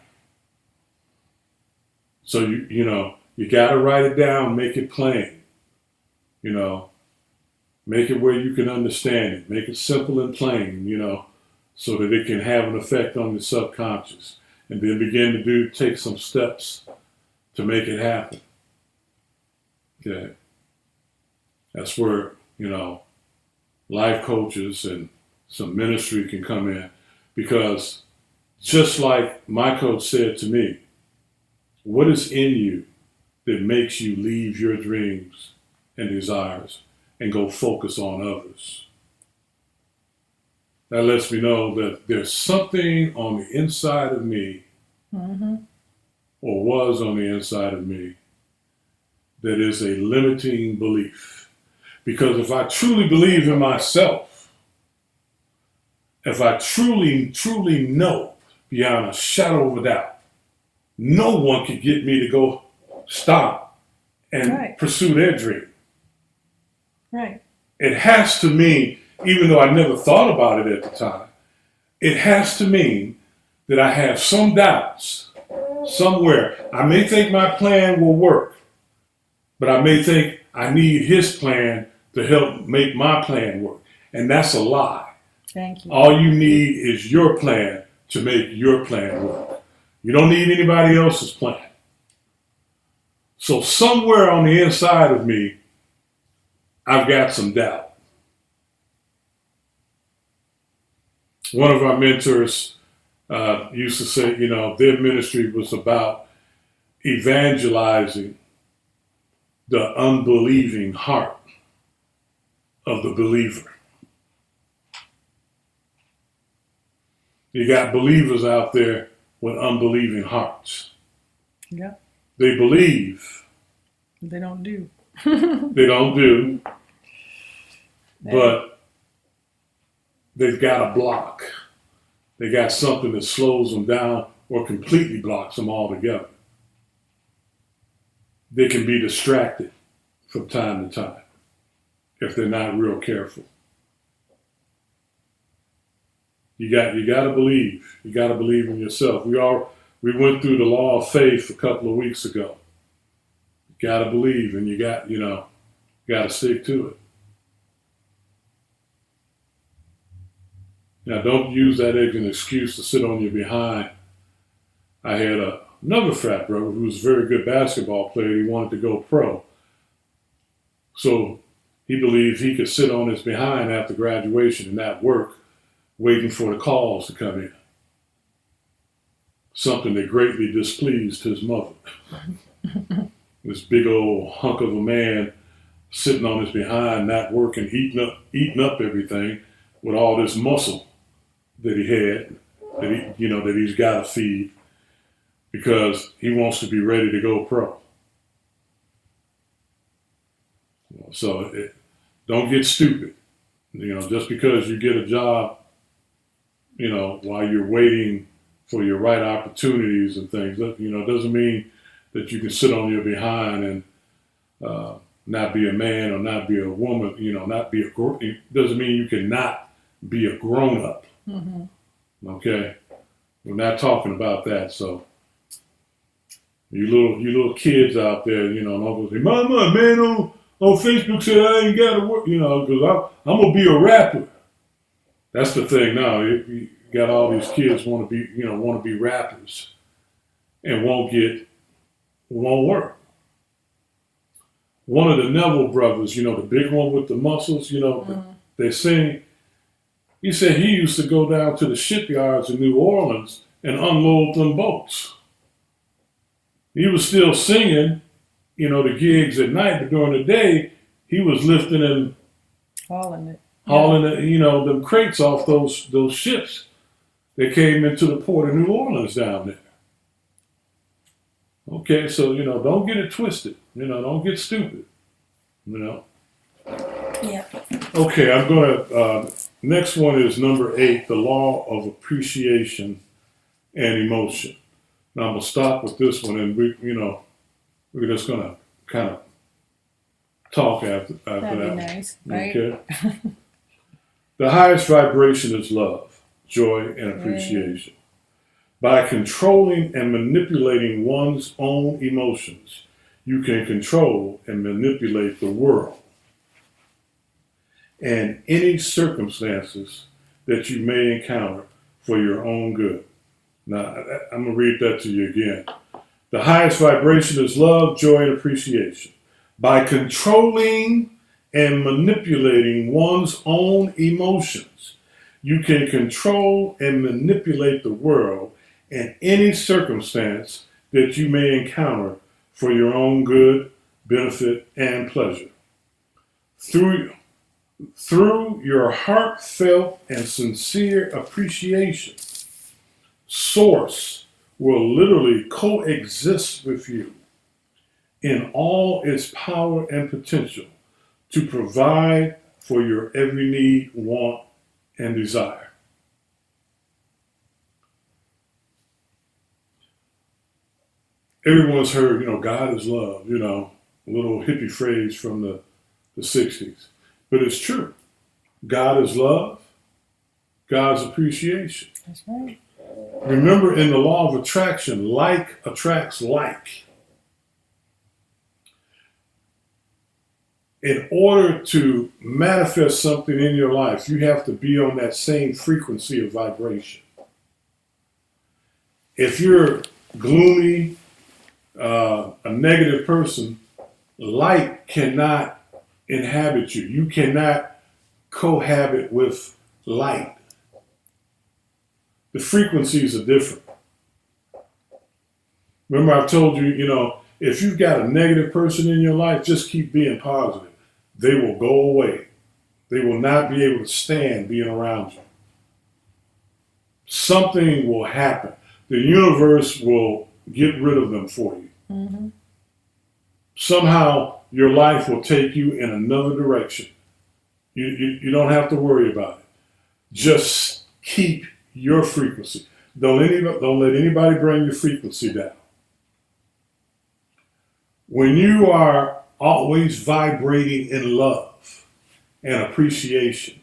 So you got to write it down, make it plain. Make it where you can understand it. Make it simple and plain, so that it can have an effect on the subconscious. And then begin to take some steps to make it happen. Okay. That's where, life coaches and some ministry can come in. Because just like my coach said to me, what is in you that makes you leave your dreams and desires and go focus on others? That lets me know that there's something on the inside of me, or was on the inside of me, that is a limiting belief. Because if I truly believe in myself, if I truly know beyond a shadow of a doubt, no one could get me to go stop and Right. pursue their dream. Right. It has to mean, even though I never thought about it at the time, it has to mean that I have some doubts somewhere. I may think my plan will work, but I may think I need his plan to help make my plan work. And that's a lie. Thank you. All you need is your plan to make your plan work. You don't need anybody else's plan. So somewhere on the inside of me, I've got some doubt. One of our mentors used to say, their ministry was about evangelizing the unbelieving heart of the believer. You got believers out there with unbelieving hearts. Yeah. They believe, They don't do. they don't do, but they've got a block. They got something that slows them down or completely blocks them altogether. They can be distracted from time to time if they're not real careful. You got to believe. You got to believe in yourself. We went through the law of faith a couple of weeks ago. You got to believe, and you got to stick to it. Now, don't use that as an excuse to sit on your behind. I had another frat brother who was a very good basketball player. He wanted to go pro. So he believed he could sit on his behind after graduation and not work, waiting for the calls to come in. Something that greatly displeased his mother. This big old hunk of a man sitting on his behind, not working, eating up everything with all this muscle that he had, that he's got to feed because he wants to be ready to go pro. So don't get stupid. Just because you get a job, while you're waiting for your right opportunities and things, doesn't mean that you can sit on your behind and not be a man or not be a woman, it doesn't mean you cannot be a grown up. Mm-hmm. Okay? We're not talking about that. So you little kids out there, and Uncle say, Mama, man on Facebook said I ain't got to work, because I'm going to be a rapper. That's the thing now. You got all these kids want to be rappers and won't work. One of the Neville brothers, the big one with the muscles, they sing. He said he used to go down to the shipyards in New Orleans and unload them boats. He was still singing, the gigs at night, but during the day, he was lifting and hauling them crates off those ships that came into the port of New Orleans down there. Okay, so, don't get it twisted. Don't get stupid. Yeah. Okay, I'm going to, next one is number 8, the law of appreciation and emotion. Now I'm going to stop with this one, and we're just going to kind of talk after That'd that. be nice, right? Okay. The highest vibration is love, joy, and appreciation. By controlling and manipulating one's own emotions, you can control and manipulate the world and any circumstances that you may encounter for your own good. Now, I'm going to read that to you again. The highest vibration is love, joy, and appreciation. By controlling and manipulating one's own emotions, you can control and manipulate the world and any circumstance that you may encounter for your own good, benefit, and pleasure. Through your heartfelt and sincere appreciation, Source will literally coexist with you in all its power and potential to provide for your every need, want, and desire. everyone's heard, God is love, a little hippie phrase from the 60s. But it's true. God is love, God's appreciation. That's right. Remember, in the law of attraction, like attracts like. In order to manifest something in your life, you have to be on that same frequency of vibration. If you're gloomy, a negative person, light cannot inhabit you. You cannot cohabit with light. The frequencies are different. Remember, I've told you, if you've got a negative person in your life, just keep being positive. They will go away. They will not be able to stand being around you. Something will happen. The universe will get rid of them for you. Mm-hmm. Somehow your life will take you in another direction. You don't have to worry about it. Just keep your frequency. Don't let anybody bring your frequency down. When you are always vibrating in love and appreciation,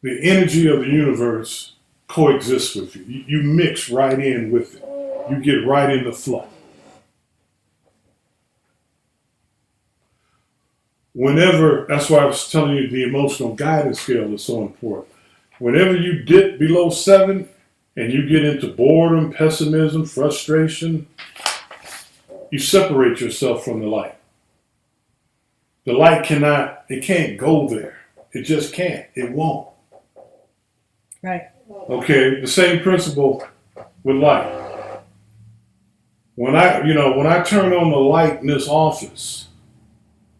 the energy of the universe coexists with you. You mix right in with it. You get right in the flow. That's why I was telling you the emotional guidance scale is so important. Whenever you dip below 7 and you get into boredom, pessimism, frustration, you separate yourself from the light. The light can't go there. It just can't. It won't. Right. Okay, the same principle with light. When I turn on the light in this office,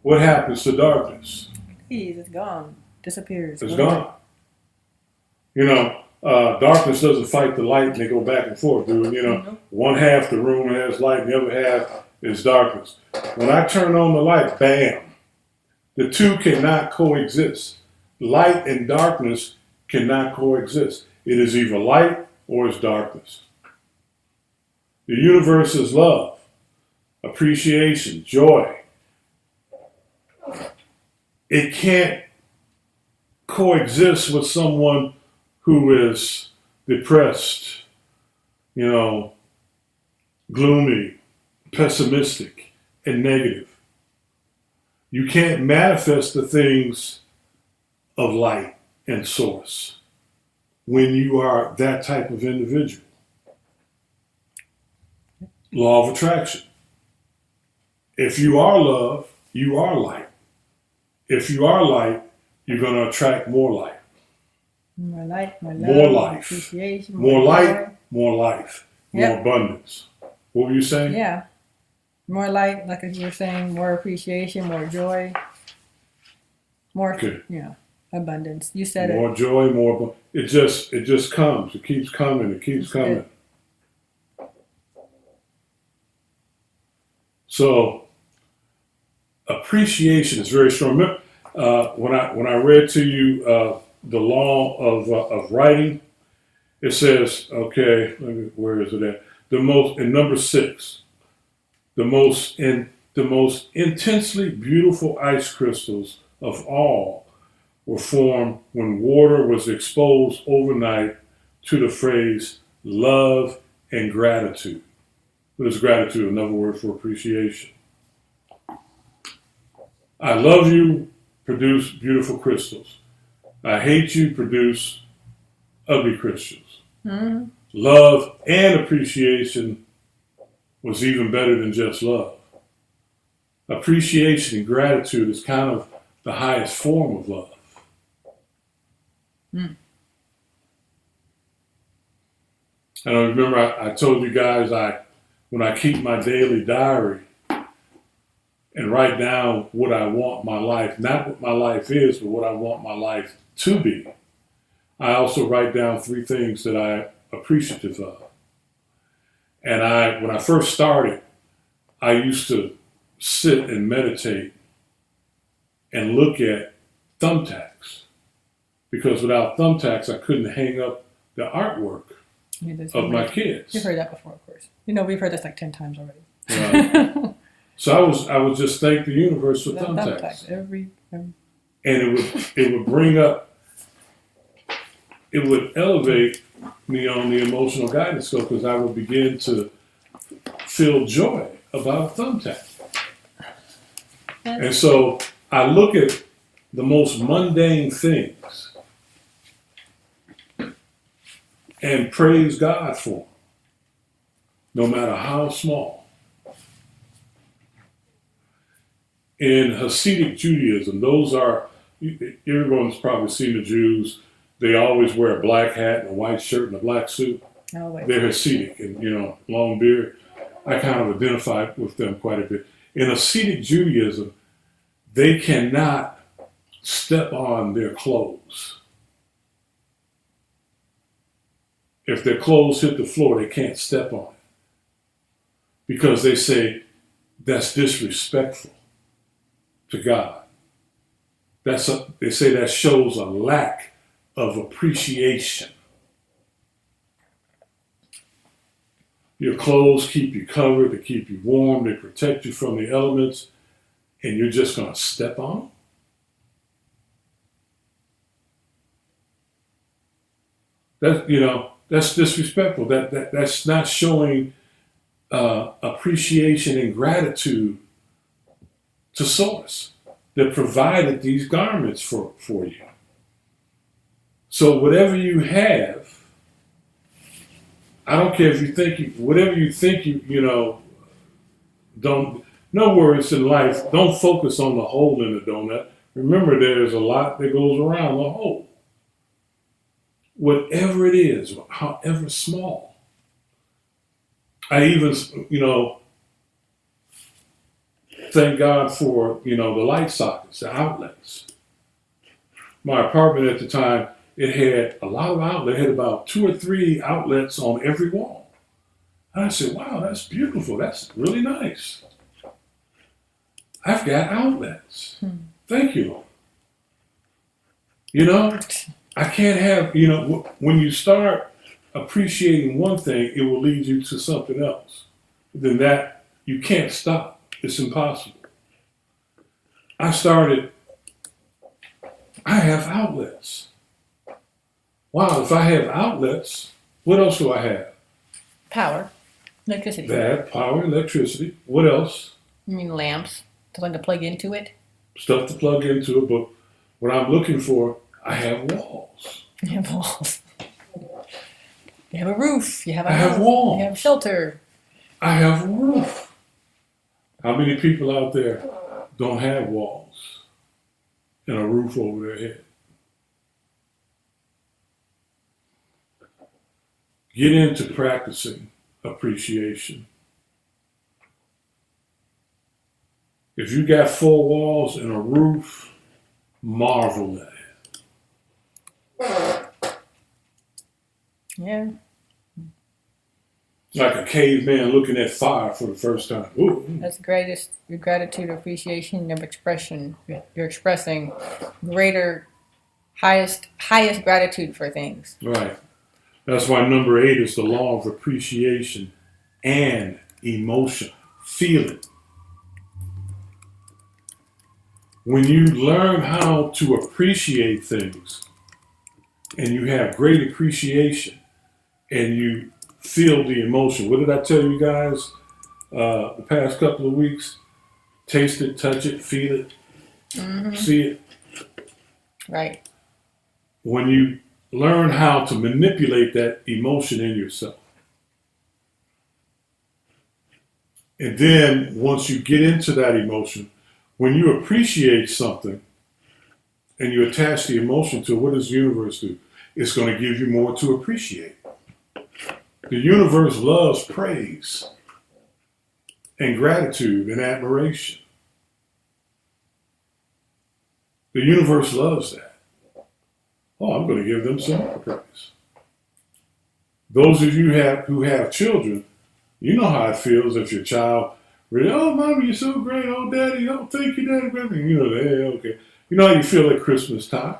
what happens to darkness? It's gone. Disappears. It's gone. Darkness doesn't fight the light and they go back and forth, dude. Mm-hmm. One half the room has light and the other half is darkness. When I turn on the light, bam, the two cannot coexist. Light and darkness cannot coexist. It is either light or it's darkness. The universe is love, appreciation, joy. It can't coexist with someone who is depressed, gloomy, pessimistic, and negative. You can't manifest the things of light and source when you are that type of individual. Law of attraction. If you are love, you are light. If you are light, you're going to attract more light. More light, more love, more life. more appreciation, more light, joy. more life, Yep. more abundance. What were you saying? Yeah. More light, like you were saying, more appreciation, more joy, more, Okay. abundance. You said it. More joy, more. It just comes. It keeps coming. It keeps coming. So appreciation is very strong. When I read to you the law of writing, it says, okay, where is it at? In number 6, the most intensely beautiful ice crystals of all were formed when water was exposed overnight to the phrase love and gratitude. What is gratitude? Another word for appreciation. I love you, produce beautiful crystals. I hate you, produce ugly crystals. Mm-hmm. Love and appreciation was even better than just love. Appreciation and gratitude is kind of the highest form of love. Mm. And I remember I told you guys when I keep my daily diary and write down what I want my life, not what my life is, but what I want my life to be. I also write down 3 things that I'm appreciative of. And when I first started, I used to sit and meditate and look at thumbtacks. Because without thumbtacks, I couldn't hang up the artwork of my kids. You've heard that before, of course. You know, we've heard this like 10 times already. Right. So I would just thank the universe for thumbtacks. Every And it would bring up, it would elevate me on the emotional guidance scope because I would begin to feel joy about a thumbtack. And so I look at the most mundane things and praise God for them, no matter how small. In Hasidic Judaism, those are, everyone's probably seen the Jews, they always wear a black hat and a white shirt and a black suit. Always. They're Hasidic and, long beard. I kind of identify with them quite a bit. In Hasidic Judaism, they cannot step on their clothes. If their clothes hit the floor, they can't step on it. Because they say that's disrespectful to God. They say that shows a lack of appreciation. Your clothes keep you covered, they keep you warm, they protect you from the elements, and you're just going to step on them? That's disrespectful. That's not showing appreciation and gratitude to Source that provided these garments for you. So whatever you have, I don't care if you think whatever you think don't. No words in life. Don't focus on the hole in the donut. Remember, there's a lot that goes around the hole. Whatever it is, however small. I even, thank God for, the light sockets, the outlets. My apartment at the time, it had a lot of outlets. It had about 2 or 3 outlets on every wall. And I said, wow, that's beautiful. That's really nice. I've got outlets. Thank you, Lord. I can't have, when you start appreciating one thing, it will lead you to something else. Then that, you can't stop. It's impossible. I have outlets. Wow, if I have outlets, what else do I have? Power. Electricity. That, power, electricity. What else? You mean lamps? Something to plug into it? Stuff to plug into it, but what I'm looking for, I have walls. You have walls. You have a roof. You have a I have house. walls. You have shelter. I have a roof. How many people out there don't have walls and a roof over their head? Get into practicing appreciation. If you got 4 walls and a roof, marvel at it. Yeah. Like a caveman looking at fire for the first time. Ooh. That's the greatest, your gratitude, appreciation of expression. You're expressing highest gratitude for things. Right. That's why number 8 is the law of appreciation and emotion. Feel it. When you learn how to appreciate things and you have great appreciation and you feel the emotion. What did I tell you guys the past couple of weeks? Taste it, touch it, feel it, see it. Right. When you learn how to manipulate that emotion in yourself. And then once you get into that emotion, when you appreciate something and you attach the emotion to it, what does the universe do? It's going to give you more to appreciate. The universe loves praise and gratitude and admiration. The universe loves that. Oh, I'm going to give them some more praise. Those of you who have children, you know how it feels if your child really, oh, Mommy, you're so great. Oh, Daddy, oh, thank you, Daddy. Okay. You know how you feel at Christmas time?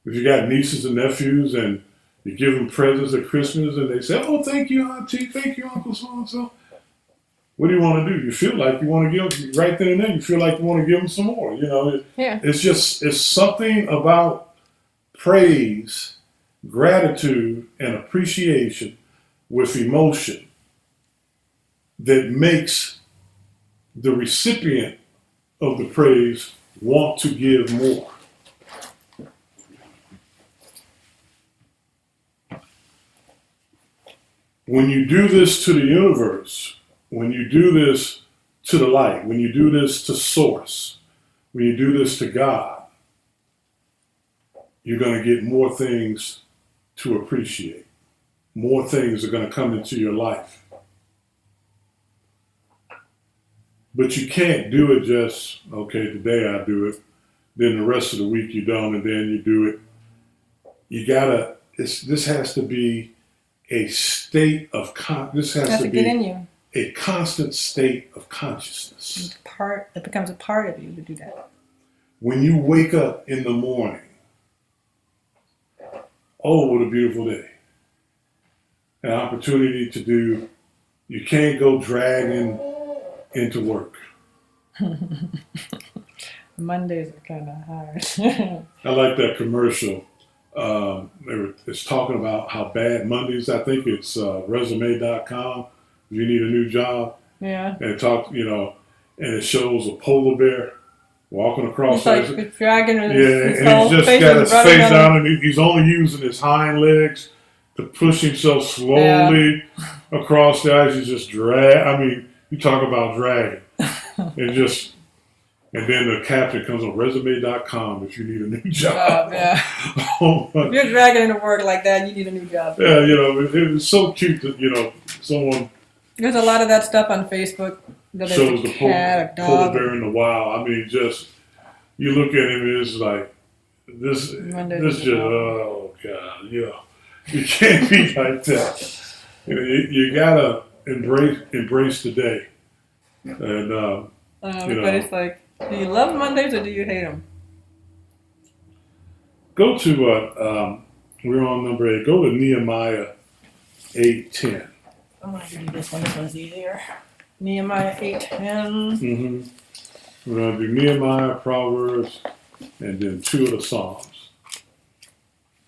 If you got nieces and nephews and You give them presents at Christmas, and they say, "Oh, thank you, Auntie. Thank you, Uncle so and so." What do you want to do? You feel like you want to give right then and there. You feel like you want to give them some more. Yeah. It's something about praise, gratitude, and appreciation with emotion that makes the recipient of the praise want to give more. When you do this to the universe, when you do this to the light, when you do this to source, when you do this to God, you're going to get more things to appreciate. More things are going to come into your life. But you can't do it just, okay, today I do it, then the rest of the week you don't, and then you do it. You gotta, this has to be a state of, this has to get in be you. a constant state of consciousness. It becomes a part of you to do that. When you wake up in the morning, oh, what a beautiful day. An opportunity to do, you can't go dragging into work. Mondays are kind of hard. I like that commercial. It's talking about how bad Mondays, I think it's resume.com, if you need a new job. Yeah. And and it shows a polar bear walking across. He's like dragging his and whole he's just face got his running face on out, and he's only using his hind legs to push himself slowly across the ice. He's just you talk about dragging. And then the caption comes on resume.com if you need a new job. Yeah. Oh, if you're dragging into work like that, you need a new job. Yeah, it was so cute that, someone There's a lot of that stuff on Facebook. shows the polar bear in the wild. You look at him and it's like, this just, oh God, you can't be like that. You gotta embrace the day. And, but it's like, do you love Mondays or do you hate them? go to, we're on number 8, go to Nehemiah 8:10. I'm going to do this one. This one's easier. Nehemiah 8:10. Mm-hmm. We're going to do Nehemiah, Proverbs, and then 2 of the Psalms.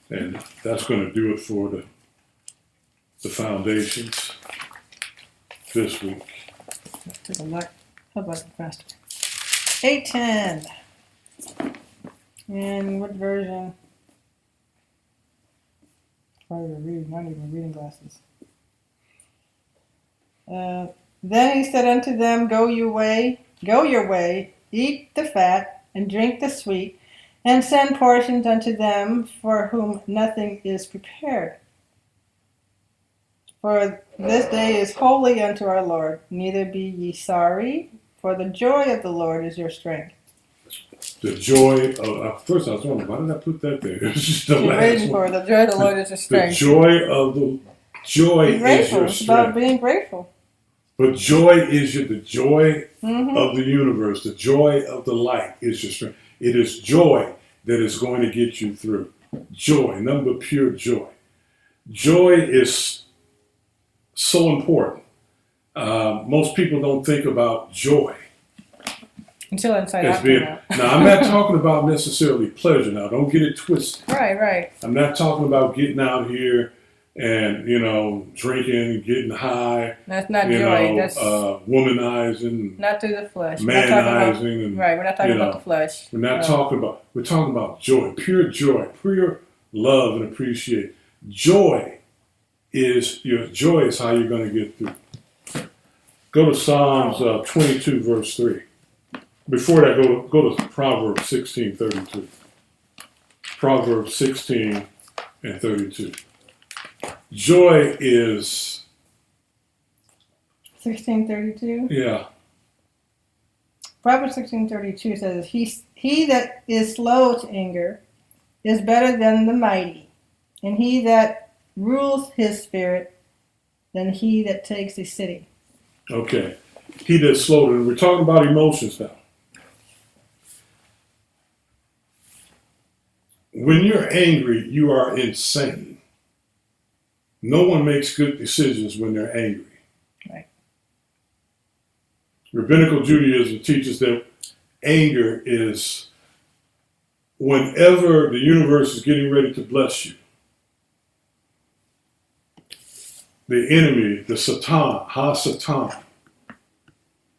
And that's going to do it for the foundations this week. Let's take a look. How about it faster? 8:10. And what version? Probably reading. Not even reading glasses. Then he said unto them, Go your way, eat the fat, and drink the sweet, and send portions unto them for whom nothing is prepared. For this day is holy unto our Lord. Neither be ye sorry, for the joy of the Lord is your strength. The joy of, first I was wondering, why did I put that there? It's just the You're last waiting one. for the joy of the Lord is your strength. The joy Be is grateful. your It's about strength. being grateful. But joy is the joy Mm-hmm. of the universe. The joy of the light is your strength. It is joy that is going to get you through. Joy, nothing but pure joy. Joy is so important. Most people don't think about joy Until inside as out. being. Now, I'm not talking about necessarily pleasure. Now, don't get it twisted. Right. I'm not talking about getting out here and drinking, getting high. That's not joy. That's Womanizing, not through the flesh. manizing, and Right. We're not talking about the flesh. we're not talking about. We're talking about joy, pure love and appreciation. Joy is how you're going to get through. Go to Psalms 22 verse 3. Before that, go to Proverbs 16:32. Proverbs 16 and 32. Joy is 16:32. yeah. Proverbs 16:32 says, "He that is slow to anger is better than the mighty, and he that rules his spirit than he that takes a city." Okay. He that's slow to. We're talking about emotions now. When you're angry, you are insane. No one makes good decisions when they're angry. Right. Rabbinical Judaism teaches that anger is whenever the universe is getting ready to bless you. The enemy, the Satan, Ha-Satan,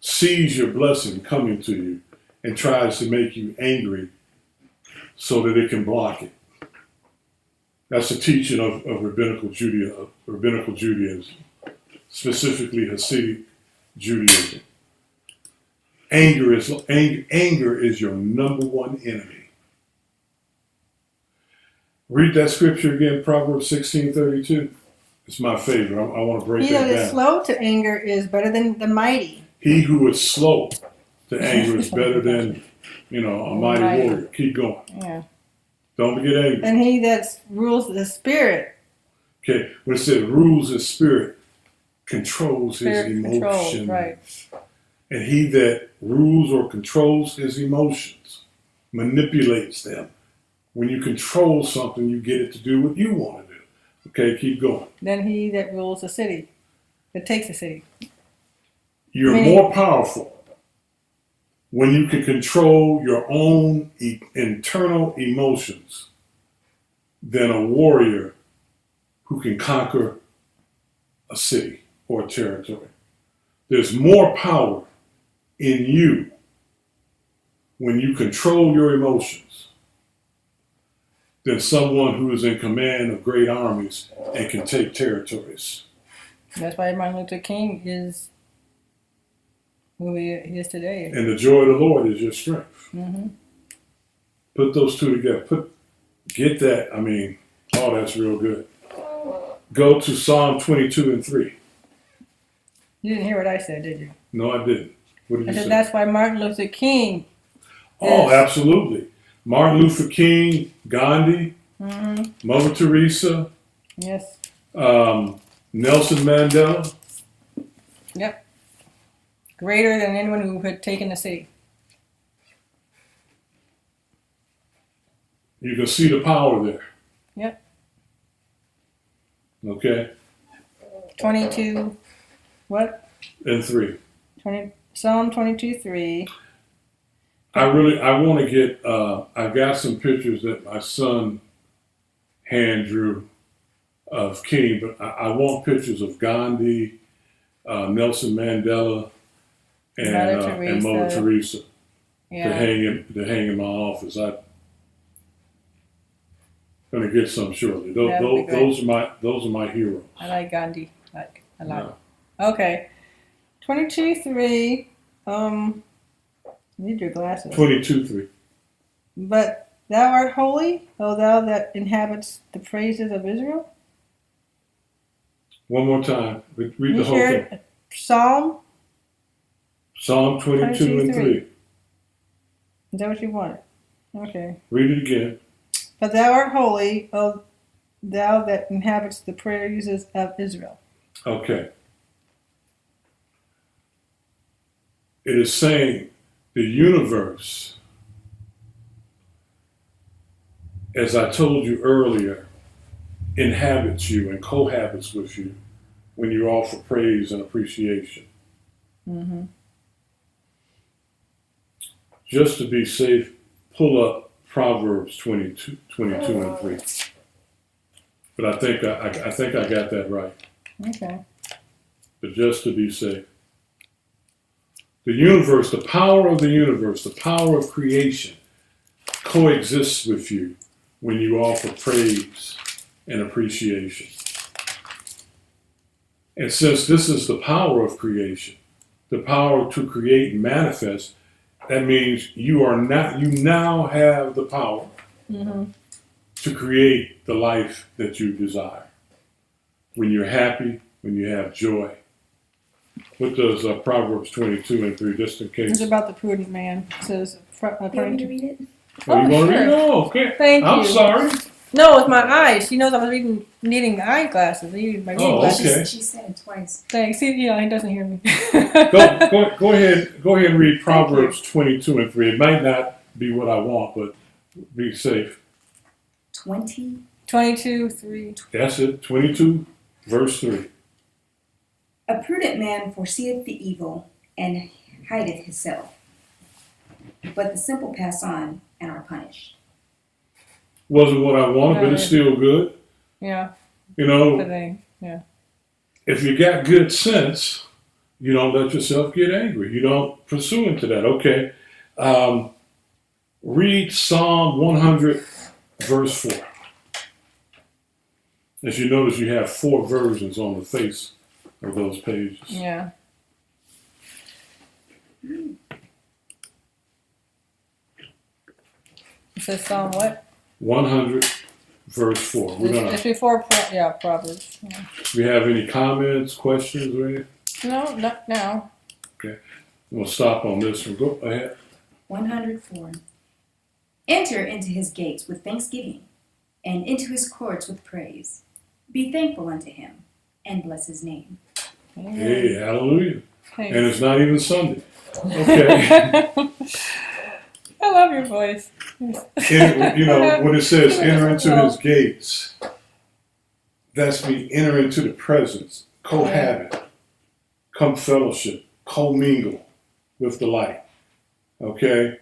sees your blessing coming to you and tries to make you angry so that it can block it. That's the teaching of rabbinical Judaism, specifically Hasidic Judaism. Anger is your number one enemy. Read that scripture again, Proverbs 16:32. It's my favorite. I want to break He that that is down. slow to anger is better than the mighty. He who is slow to anger is better than, a mighty Mighty. warrior. Keep going. Yeah. Don't get angry. And he that rules the spirit. Okay, when it said rules his spirit, controls his Spirit control, emotions. right. And he that rules or controls his emotions, manipulates them. When you control something, you get it to do what you want to do. Okay, keep going. Than he that rules the city. That takes the city. You're Meaning- more powerful when you can control your own internal emotions than a warrior who can conquer a city or a territory. There's more power in you when you control your emotions than someone who is in command of great armies and can take territories. That's why Martin Luther King is who he is today. And the joy of the Lord is your strength. Mm-hmm. Put those two together. Get that. That's real good. Go to Psalm 22:3. You didn't hear what I said, did you? No, I didn't. What did I you said say? that's why Martin Luther King. Oh, is- absolutely. Martin Luther King, Gandhi, Mm-hmm. Mother Teresa, Yes. Nelson Mandela. Yep. Greater than anyone who had taken the city. You can see the power there. Yep. Okay? 22. What? And 3. Psalm 22:3. I want to get, I got some pictures that my son hand drew of King, but I want pictures of Gandhi, Nelson Mandela, and Mother Teresa to Yeah. hang in my office. I'm gonna get some shortly. That would be great. Those are my heroes. I like Gandhi. I like. Yeah. Okay. 22:3. Need your glasses. 22:3. But thou art holy, O thou that inhabits the praises of Israel. One more time. Read You the whole hear thing. Psalm? Psalm 22:3. Is that what you wanted? Okay. Read it again. But thou art holy, O thou that inhabits the praises of Israel. Okay. It is saying the universe, as I told you earlier, inhabits you and cohabits with you when you offer praise and appreciation. Mm-hmm. Just to be safe, pull up Proverbs 22 and 3. But I think I got that right. Okay. But just to be safe. The universe, the power of the universe, the power of creation coexists with you when you offer praise and appreciation. And since this is the power of creation, the power to create and manifest, that means you now have the power Mm-hmm. to create the life that you desire. When you're happy, when you have joy. What does Proverbs 22 and 3, just in case? It's about the prudent man. It says, You want me to read it? Oh, you Oh, want to sure. read? Oh, okay. Thank I'm you. sorry. No, with my eyes. She knows I was needing eyeglasses. I needed my reading Oh, glasses. okay. She said it twice. Thanks. See, he doesn't hear me. Go ahead and read Proverbs 22 and 3. It might not be what I want, but be safe. 20. 22:3. That's it. 22. Verse 3. A prudent man foreseeth the evil, and hideth himself. But the simple pass on and are punished. Wasn't what I wanted, but it's still good. Yeah. You know, Yeah. if you got good sense, you don't let yourself get angry. You don't pursue into that. Okay. Read Psalm 100, verse 4. As you notice, you have 4 versions on the face of those pages. Yeah. It says Psalm what? 100, verse 4. It's before Proverbs. Yeah. Do we have any comments, questions, or anything? No, not now. We'll stop on this one. Go ahead. 104. Enter into his gates with thanksgiving, and into his courts with praise. Be thankful unto him, and bless his name. Amen. Hey, hallelujah. Hey. And it's not even Sunday. Okay. I love your voice. You know, when it says enter into his gates, that's me enter into the presence, cohabit, come fellowship, commingle with the light. Okay?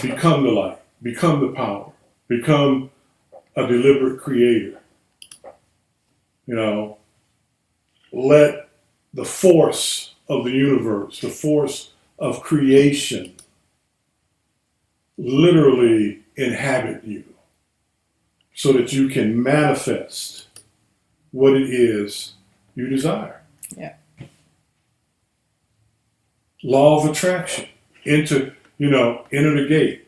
Become the light, become the power, become a deliberate creator. You know, let the force of the universe, the force of creation, literally inhabit you so that you can manifest what it is you desire. Yeah. Law of attraction. Enter the gate.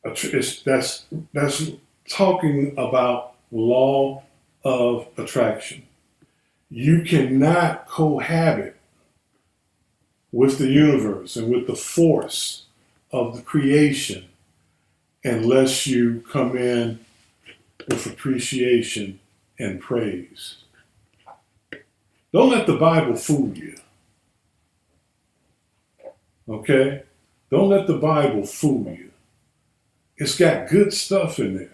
That's talking about law of attraction. You cannot cohabit with the universe and with the force of the creation unless you come in with appreciation and praise. Don't let the Bible fool you. Okay? Don't let the Bible fool you. It's got good stuff in there.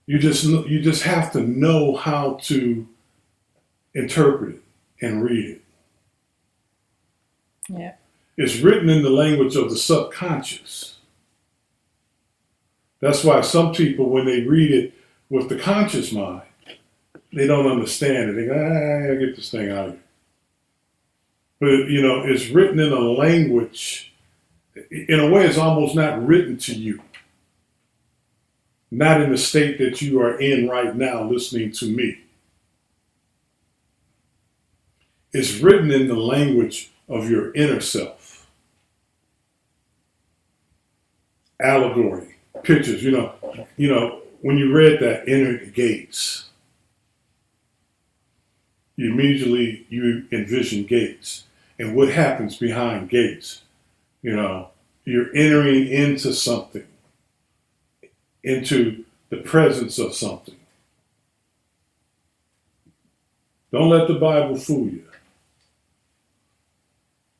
You just have to know how to interpret it and read it. Yeah. It's written in the language of the subconscious. That's why some people, when they read it with the conscious mind, they don't understand it. They go, I get this thing out of here. But, it's written in a language, in a way it's almost not written to you. Not in the state that you are in right now listening to me. It's written in the language of your inner self. Allegory, pictures, when you read that, enter the gates, you envision gates. And what happens behind gates? You're entering into something, into the presence of something. Don't let the Bible fool you.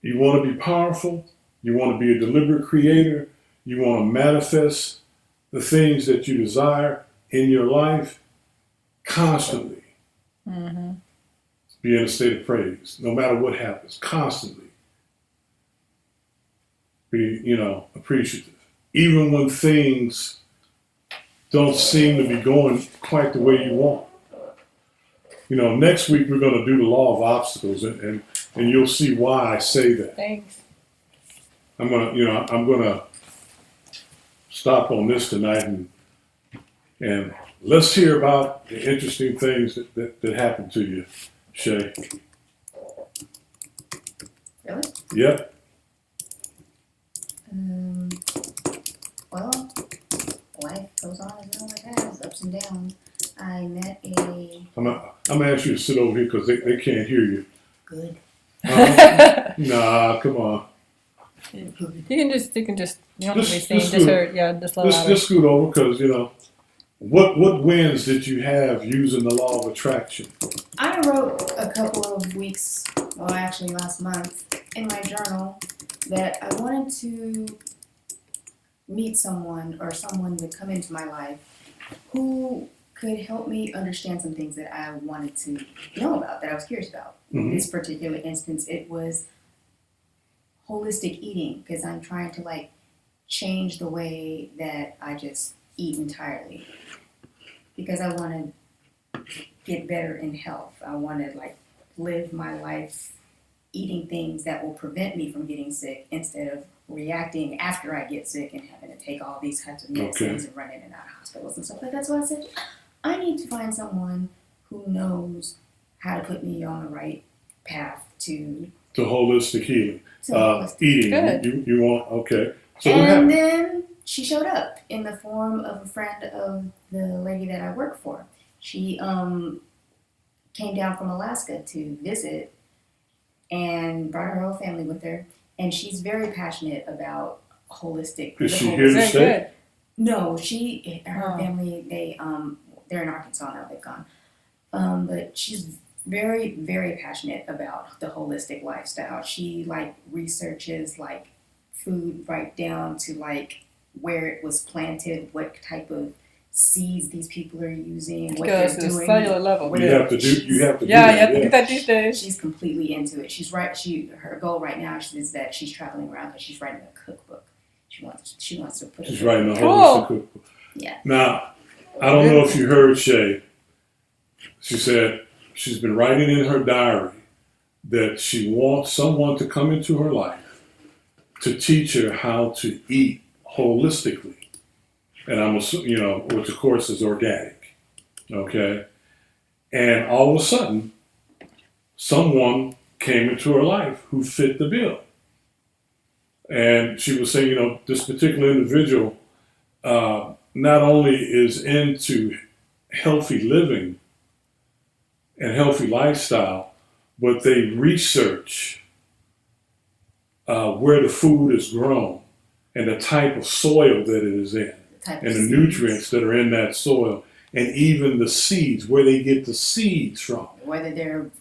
You want to be powerful. You want to be a deliberate creator. You want to manifest the things that you desire in your life constantly. Mm-hmm. Be in a state of praise, no matter what happens, constantly. Be, appreciative. Even when things don't seem to be going quite the way you want. Next week we're going to do the law of obstacles, and you'll see why I say that. Thanks. I'm gonna stop on this tonight, and let's hear about the interesting things that happened to you, Shay. Really? Yep. Well, life goes on as it always has, ups and downs. I met a I'm gonna ask you to sit over here because they can't hear you. good. Nah, come on. You can just you don't have to be Just seen, just heard, just a little louder. Just scoot over because what wins did you have using the law of attraction? I wrote a couple of weeks, well, actually last month, in my journal that I wanted to meet someone or someone would come into my life who could help me understand some things that I wanted to know about, that I was curious about. In Mhm. this particular instance, it was holistic eating, because I'm trying to like change the way that I just eat entirely. Because I want to get better in health. I want to like live my life eating things that will prevent me from getting sick instead of reacting after I get sick and having to take all these types of medicines and run in and out of hospitals and stuff like that. So I said, I need to find someone who knows how to put me on the right path to holistic healing, holistic. eating. Good. You want okay. So what And happened? then she showed up in the form of a friend of the lady that I work for. She came down from Alaska to visit and brought her whole family with her. And she's very passionate about holistic. Is she the here to Very stay? good. No, her Oh. family, they're in Arkansas now. They've gone, but she's very, very passionate about the holistic lifestyle. She like researches like food right down to like where it was planted, what type of seeds these people are using, It what goes they're to the doing. cellular level. You have to do. You have to do Yeah, that. you have to do that these days. She's completely into it. She's right. Her goal right now is that she's traveling around because she's writing a cookbook. She wants to put. She's writing a Cool. holistic cookbook. Yeah. Now, I don't know if you heard Shay. She said she's been writing in her diary that she wants someone to come into her life to teach her how to eat holistically. And I'm assuming, which of course is organic. Okay. And all of a sudden, someone came into her life who fit the bill. And she was saying, this particular individual not only is into healthy living and healthy lifestyle, but they research where the food is grown and the type of soil that it is in and the nutrients that are in that soil, and even the seeds, where they get the seeds from. Whether they're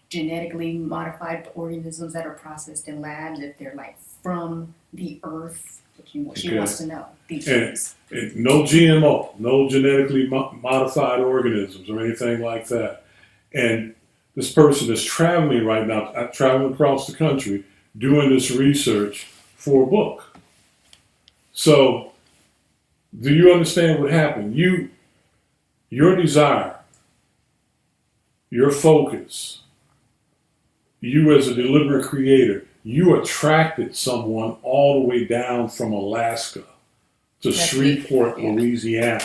genetically modified organisms that are processed in labs, if they're like from the earth, she wants to know these things. And no GMO, no genetically modified organisms or anything like that. And this person is traveling right now, traveling across the country, doing this research for a book. So, do you understand what happened? Your desire, your focus, you as a deliberate creator, you attracted someone all the way down from Alaska to Shreveport, Louisiana.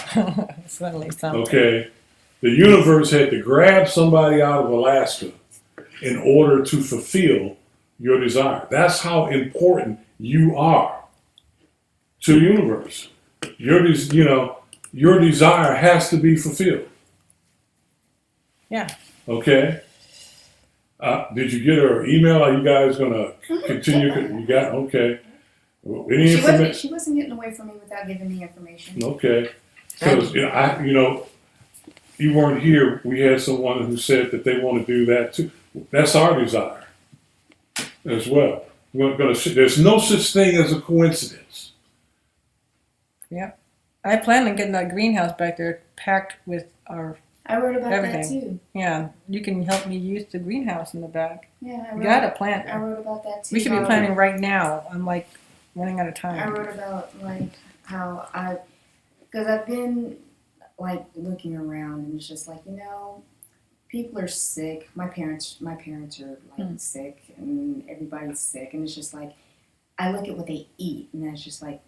Suddenly something. Okay? The universe had to grab somebody out of Alaska in order to fulfill your desire. That's how important you are to the universe. Your desire has to be fulfilled. Yeah. Okay? Did you get her email? Are you guys going to continue? You got, okay. Any information? She wasn't getting away from me without giving me information. Okay. Because, you weren't here. We had someone who said that they want to do that too. That's our desire as well. There's no such thing as a coincidence. Yeah. I plan on getting that greenhouse back there packed with our, I wrote about everything. that too. yeah, you can help me use the greenhouse in the back. Yeah, You got a plant. I wrote about that too. We should be planning right now. I'm like running out of I time. wrote about like how because I've been like looking around and it's just like, people are sick. My parents are like sick and everybody's sick, and it's just like, I look at what they eat and it's just like,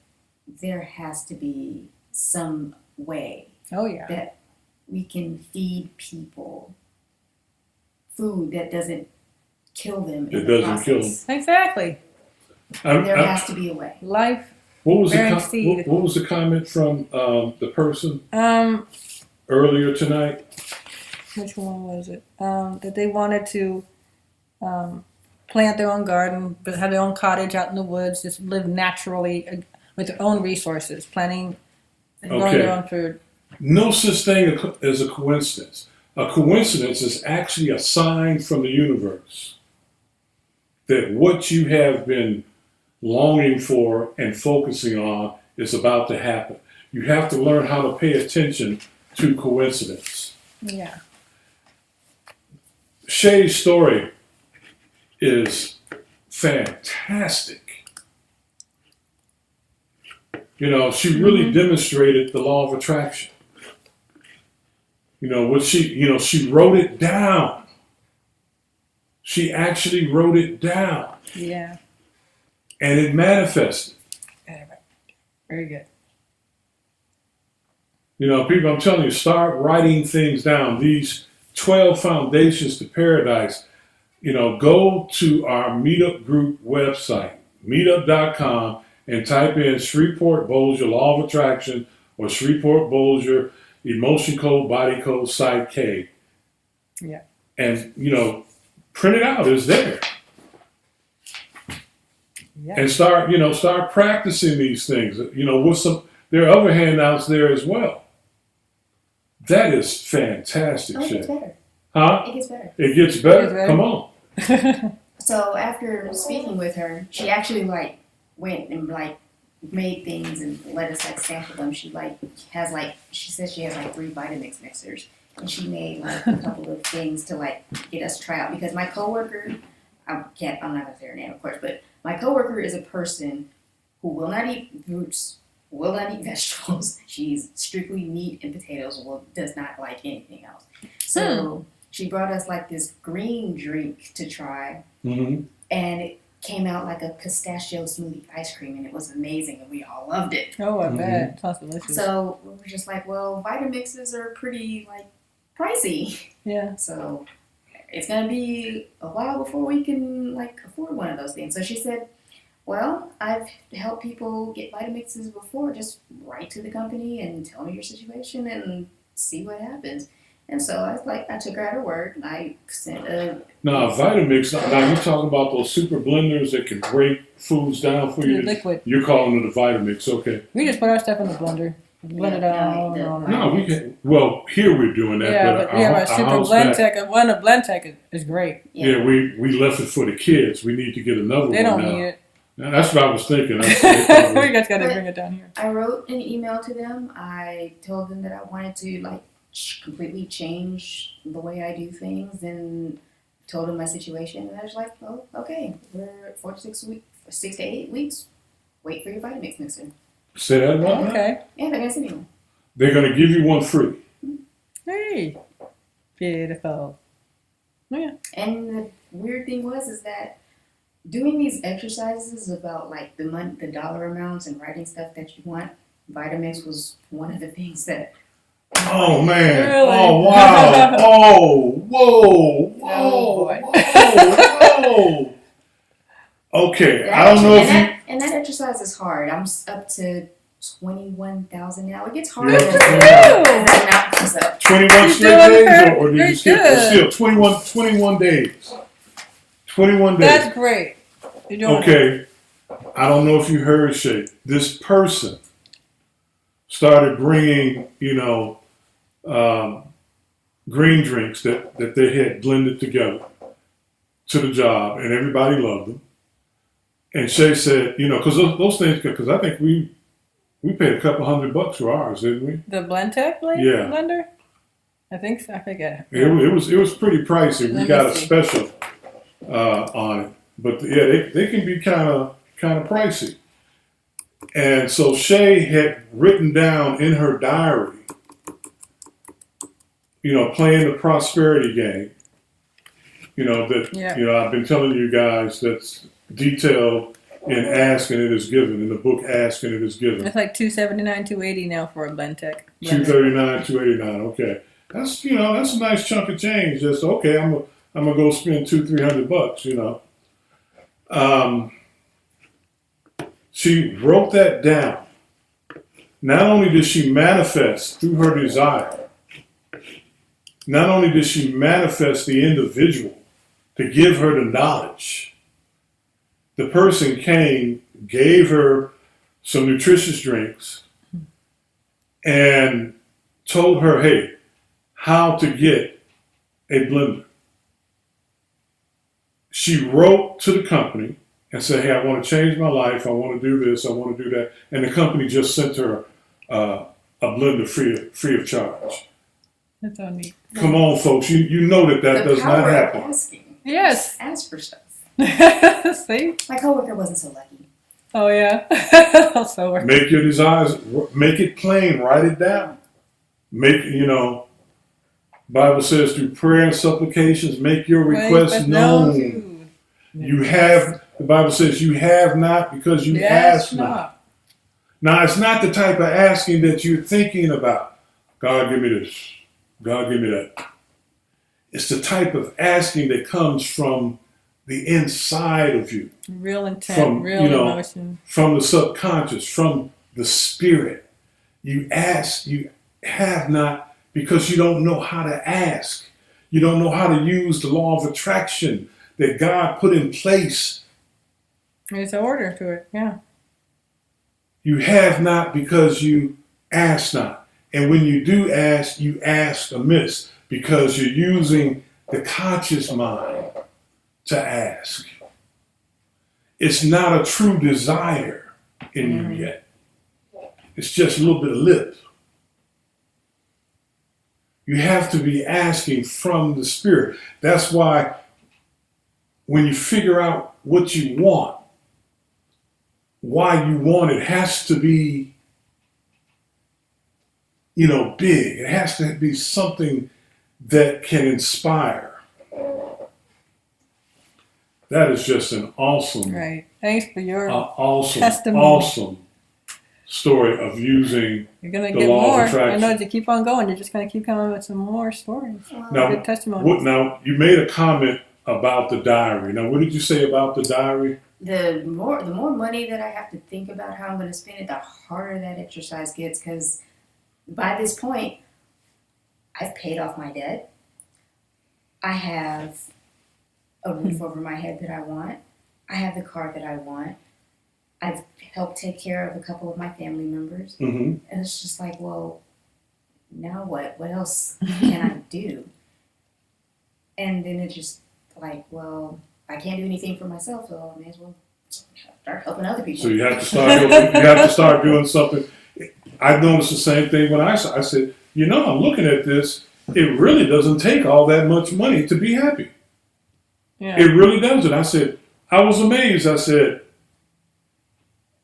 there has to be some way Oh yeah. that we can feed people food that doesn't kill them in It the doesn't kill process. Exactly. There has to be a way. Life. What was Bearing seed. what was the comment from the person Um, earlier tonight? which one was it? That they wanted to plant their own garden, but have their own cottage out in the woods, just live naturally with their own resources, planting and growing Okay. their own food. No such thing as a coincidence. A coincidence is actually a sign from the universe that what you have been longing for and focusing on is about to happen. You have to learn how to pay attention to coincidence. Yeah. Shay's story is fantastic. You know, she really demonstrated the law of attraction. You know, she wrote it down. She actually wrote it down. Yeah. And it manifested. Very good. You know, people, I'm telling you, start writing things down. These 12 foundations to paradise. You know, go to our meetup group website, meetup.com, and type in Shreveport Bossier Law of Attraction or Shreveport Bossier Emotion Code, Body Code, Site K. Yeah. And, you know, print it out. It's there. Yeah. And start practicing these things. You know, there are other handouts there as well. That is fantastic, Oh, it Shay. gets better. Huh? It gets better. It gets better? It gets better. Come on. So after speaking with her, she actually like went and like made things and let us like sample them. She says she has like 3 Vitamix mixers, and she made like a couple of things to like get us to try out. Because my coworker, I'm not gonna say her name, of course, but my coworker is a person who will not eat fruits, will not eat vegetables. She's strictly meat and potatoes. Does not like anything else. So she brought us like this green drink to try, Mm-hmm. and it came out like a pistachio smoothie ice cream, and it was amazing, and we all loved it. Oh, I bet. Sounds delicious. So we were just like, well, Vitamixes are pretty like pricey, Yeah. so it's gonna be a while before we can like afford one of those things. So she said, well, I've helped people get Vitamixes before. Just write to the company and tell me your situation and see what happens. And so I took her at her word, and I sent a Now, Vitamix, now you're talking about those super blenders that can break foods down for you. Liquid. You're calling it a Vitamix, okay. We just put our stuff in the blender. Blend it all. No, we can. Well, here we're doing that, Yeah, but but yeah, our our Super house Blend back, Tech, one of Blend Tech is great. yeah, we left it for the kids. We need to get another They one don't now. need it. Now, that's what I was thinking. We just got to But- bring it down here. I wrote an email to them. I told them that I wanted to like completely change the way I do things, and told them my situation. And I was like, "Oh, okay, we're 6 to 8 weeks. Wait for your Vitamix mixer." Say that about that? Okay. Yeah, they're gonna send me one. They're going to give you one free. Hey. Beautiful. Yeah. And the weird thing is that doing these exercises about like the dollar amounts and writing stuff that you want, Vitamix was one of the things that. Oh, man. Really? Oh, wow. Oh, whoa. Whoa. Oh, boy. Whoa. Okay. I don't know if you. And that exercise is hard. I'm up to 21,000 now. It gets harder Yeah. as the amount goes up. 21 You're straight doing days, very- or did you very skip? good. Still, 21 days. 21 days. That's great. You're doing it. Okay. I don't know if you heard, Shay. This person started bringing, green drinks that they had blended together to the job, and everybody loved them. And Shay said, because those things, because I think we paid a couple $100 for ours, didn't we? The Blend Tech Yeah. blender? I think so. I forget. It was pretty pricey. We Let me got a see. special on it, but yeah, they can be kind of pricey. And so Shay had written down in her diary, playing the prosperity game. I've been telling you guys that's detailed in Ask and It Is Given, in the book Ask and It Is Given. It's like $279, $280 now for a Blend Tech. blender. $239, $289. Okay, that's that's a nice chunk of change. Just okay, I'm gonna go spend $200-$300. She wrote that down. Not only did she manifest through her desire, not only did she manifest the individual to give her the knowledge, the person came, gave her some nutritious drinks, and told her, hey, how to get a blender. She wrote to the company and said, hey, I want to change my life. I want to do this. I want to do that. And the company just sent her a blender free of charge. That's so neat. Come on, folks. You know that The does not power of happen. asking. Yes. Ask for stuff. See? My coworker wasn't so lucky. Oh yeah. So we're Make your desires, make it plain, write it down. Make, Bible says through prayer and supplications, make your requests known. You have, the Bible says, you have not because you ask not. Now, it's not the type of asking that you're thinking about. God, give me this. God, give me that. It's the type of asking that comes from the inside of you, Real intent, from, real emotion. from the subconscious, from the spirit. You ask, you have not because you don't know how to ask. You don't know how to use the law of attraction that God put in place. There's an order to it, yeah. You have not because you ask not. And when you do ask, you ask amiss because you're using the conscious mind to ask. It's not a true desire in you yet. It's just a little bit of lip. You have to be asking from the Spirit. That's why when you figure out what you want, why you want it has to be, big. It has to be something that can inspire. That is just an awesome, Right. Thanks for your testimony. awesome story of using You're going to the get law of more. attraction. I know as you keep on going, you're just going to keep coming with some more stories. Now, Good testimony. now, you made a comment about the diary. Now, what did you say about the diary? The more money that I have to think about how I'm going to spend it, the harder that exercise gets. Because by this point, I've paid off my debt. I have a roof over my head that I want. I have the car that I want. I've helped take care of a couple of my family members. Mm-hmm. And it's just like, well, now what? What else can I do? And then it's just like, well, I can't do anything for myself, so I may as well start helping other people. So you have to start. You have to start doing something. I noticed the same thing when I said, I'm looking at this. It really doesn't take all that much money to be happy. Yeah. It really doesn't. I was amazed. I said,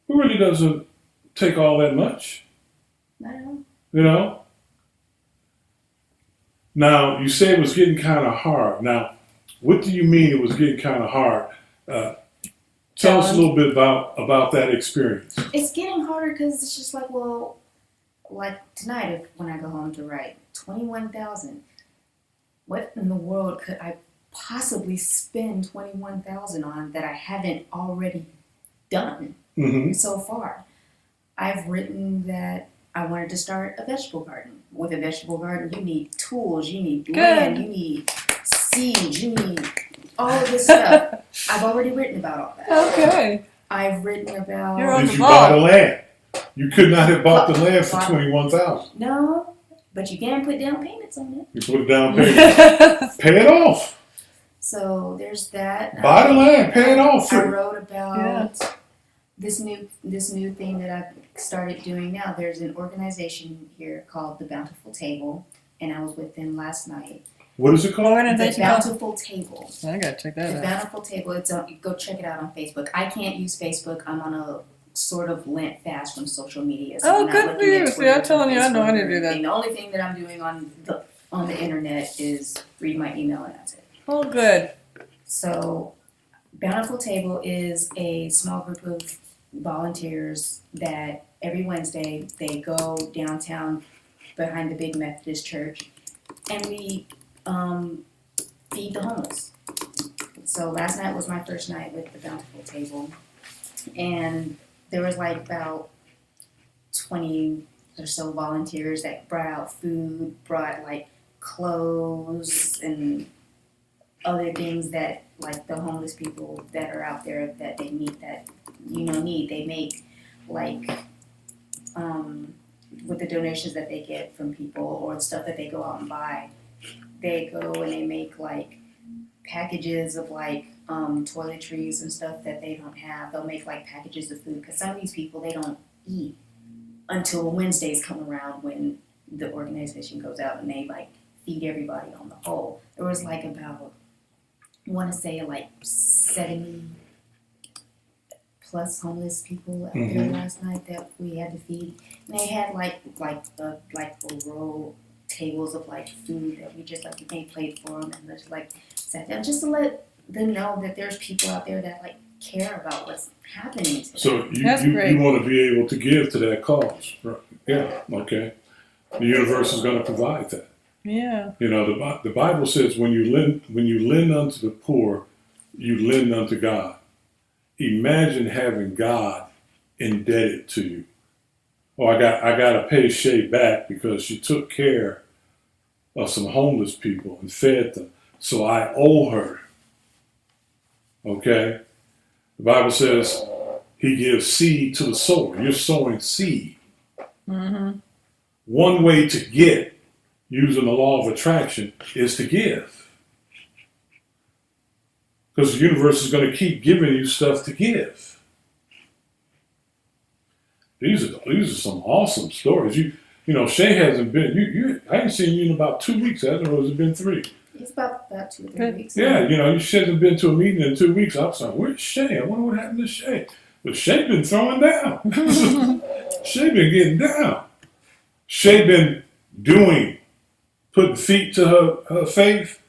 it really doesn't take all that much. I don't You know? Now, you say it was getting kind of hard. Now, what do you mean it was getting kind of hard? Tell us a little bit about that experience. It's getting harder because it's just like, well, like tonight when I go home to write, 21,000. What in the world could I possibly spend 21,000 on that I haven't already done so far? I've written that I wanted to start a vegetable garden. With a vegetable garden, you need tools, you need land, you need seeds, you need all of this stuff. I've already written about all that. Okay. I've written about... You're on Did the you ball. buy the land? You could not have bought the land for 21,000. No, but you can put down payments on it. You put a down payment. Pay it off. So there's that. Buy the land. Pay it off. I wrote about this new thing that I've started doing now. There's an organization here called The Bountiful Table, and I was with them last night. What is it called? The Bountiful Table. I gotta check that The out. Bountiful Table. It's go check it out on Facebook. I can't use Facebook. I'm on a sort of Lent fast from social media. So I'm not Good for looking at you. See, I'm Twitter telling you, I and know how to Facebook or do that. anything. The only thing that I'm doing on the internet is read my email, and that's it. Oh, good. So, Bountiful Table is a small group of volunteers that every Wednesday they go downtown behind the big Methodist church, and we feed the homeless. So last night was my first night with the Bountiful Table, and there was like about 20 or so volunteers that brought out food, brought like clothes and other things that like the homeless people that are out there that they need need. They make like with the donations that they get from people or stuff that they go out and buy, they go and they make like packages of like toiletries and stuff that they don't have. They'll make like packages of food because some of these people they don't eat until Wednesdays come around when the organization goes out and they like feed everybody on the whole. There was like about, I want to say like 70 plus homeless people out there last night that we had to feed. And they had like a row tables of like food that we just like made plate for them and just like sat down just to let them know that there's people out there that like care about what's happening to them. So That's great. you want to be able to give to that cause, right? Yeah. Okay. The universe is going to provide that. Yeah. You know, the Bible says when you lend unto the poor, you lend unto God. Imagine having God indebted to you. Oh, I got to pay Shay back because she took care of some homeless people and fed them, so I owe her. Okay, the Bible says He gives seed to the sower. You're sowing seed. Mm-hmm. One way to get, using the law of attraction, is to give. Because the universe is going to keep giving you stuff to give. These are some awesome stories. You know, Shay hasn't been. I haven't seen you in about 2 weeks. Hasn't it? Or has it been 3? It's about 2 or 3 Good. weeks. Yeah, you know, she hasn't been to a meeting in 2 weeks. I was like, where's Shay? I wonder what happened to Shay. But Shay been throwing down. Shay been getting down. Shay been doing, putting feet to her faith,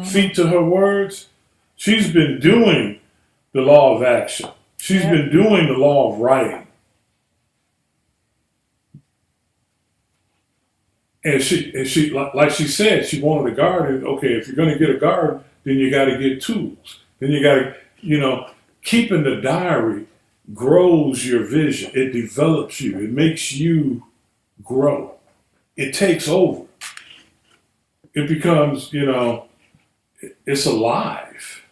feet to her words. She's been doing the law of action. She's been doing the law of writing. And she like she said, she wanted a garden. Okay, if you're going to get a garden, then you got to get tools. Then you got to, you know, keeping the diary grows your vision. It develops you. It makes you grow. It takes over. It becomes, you know, it's alive.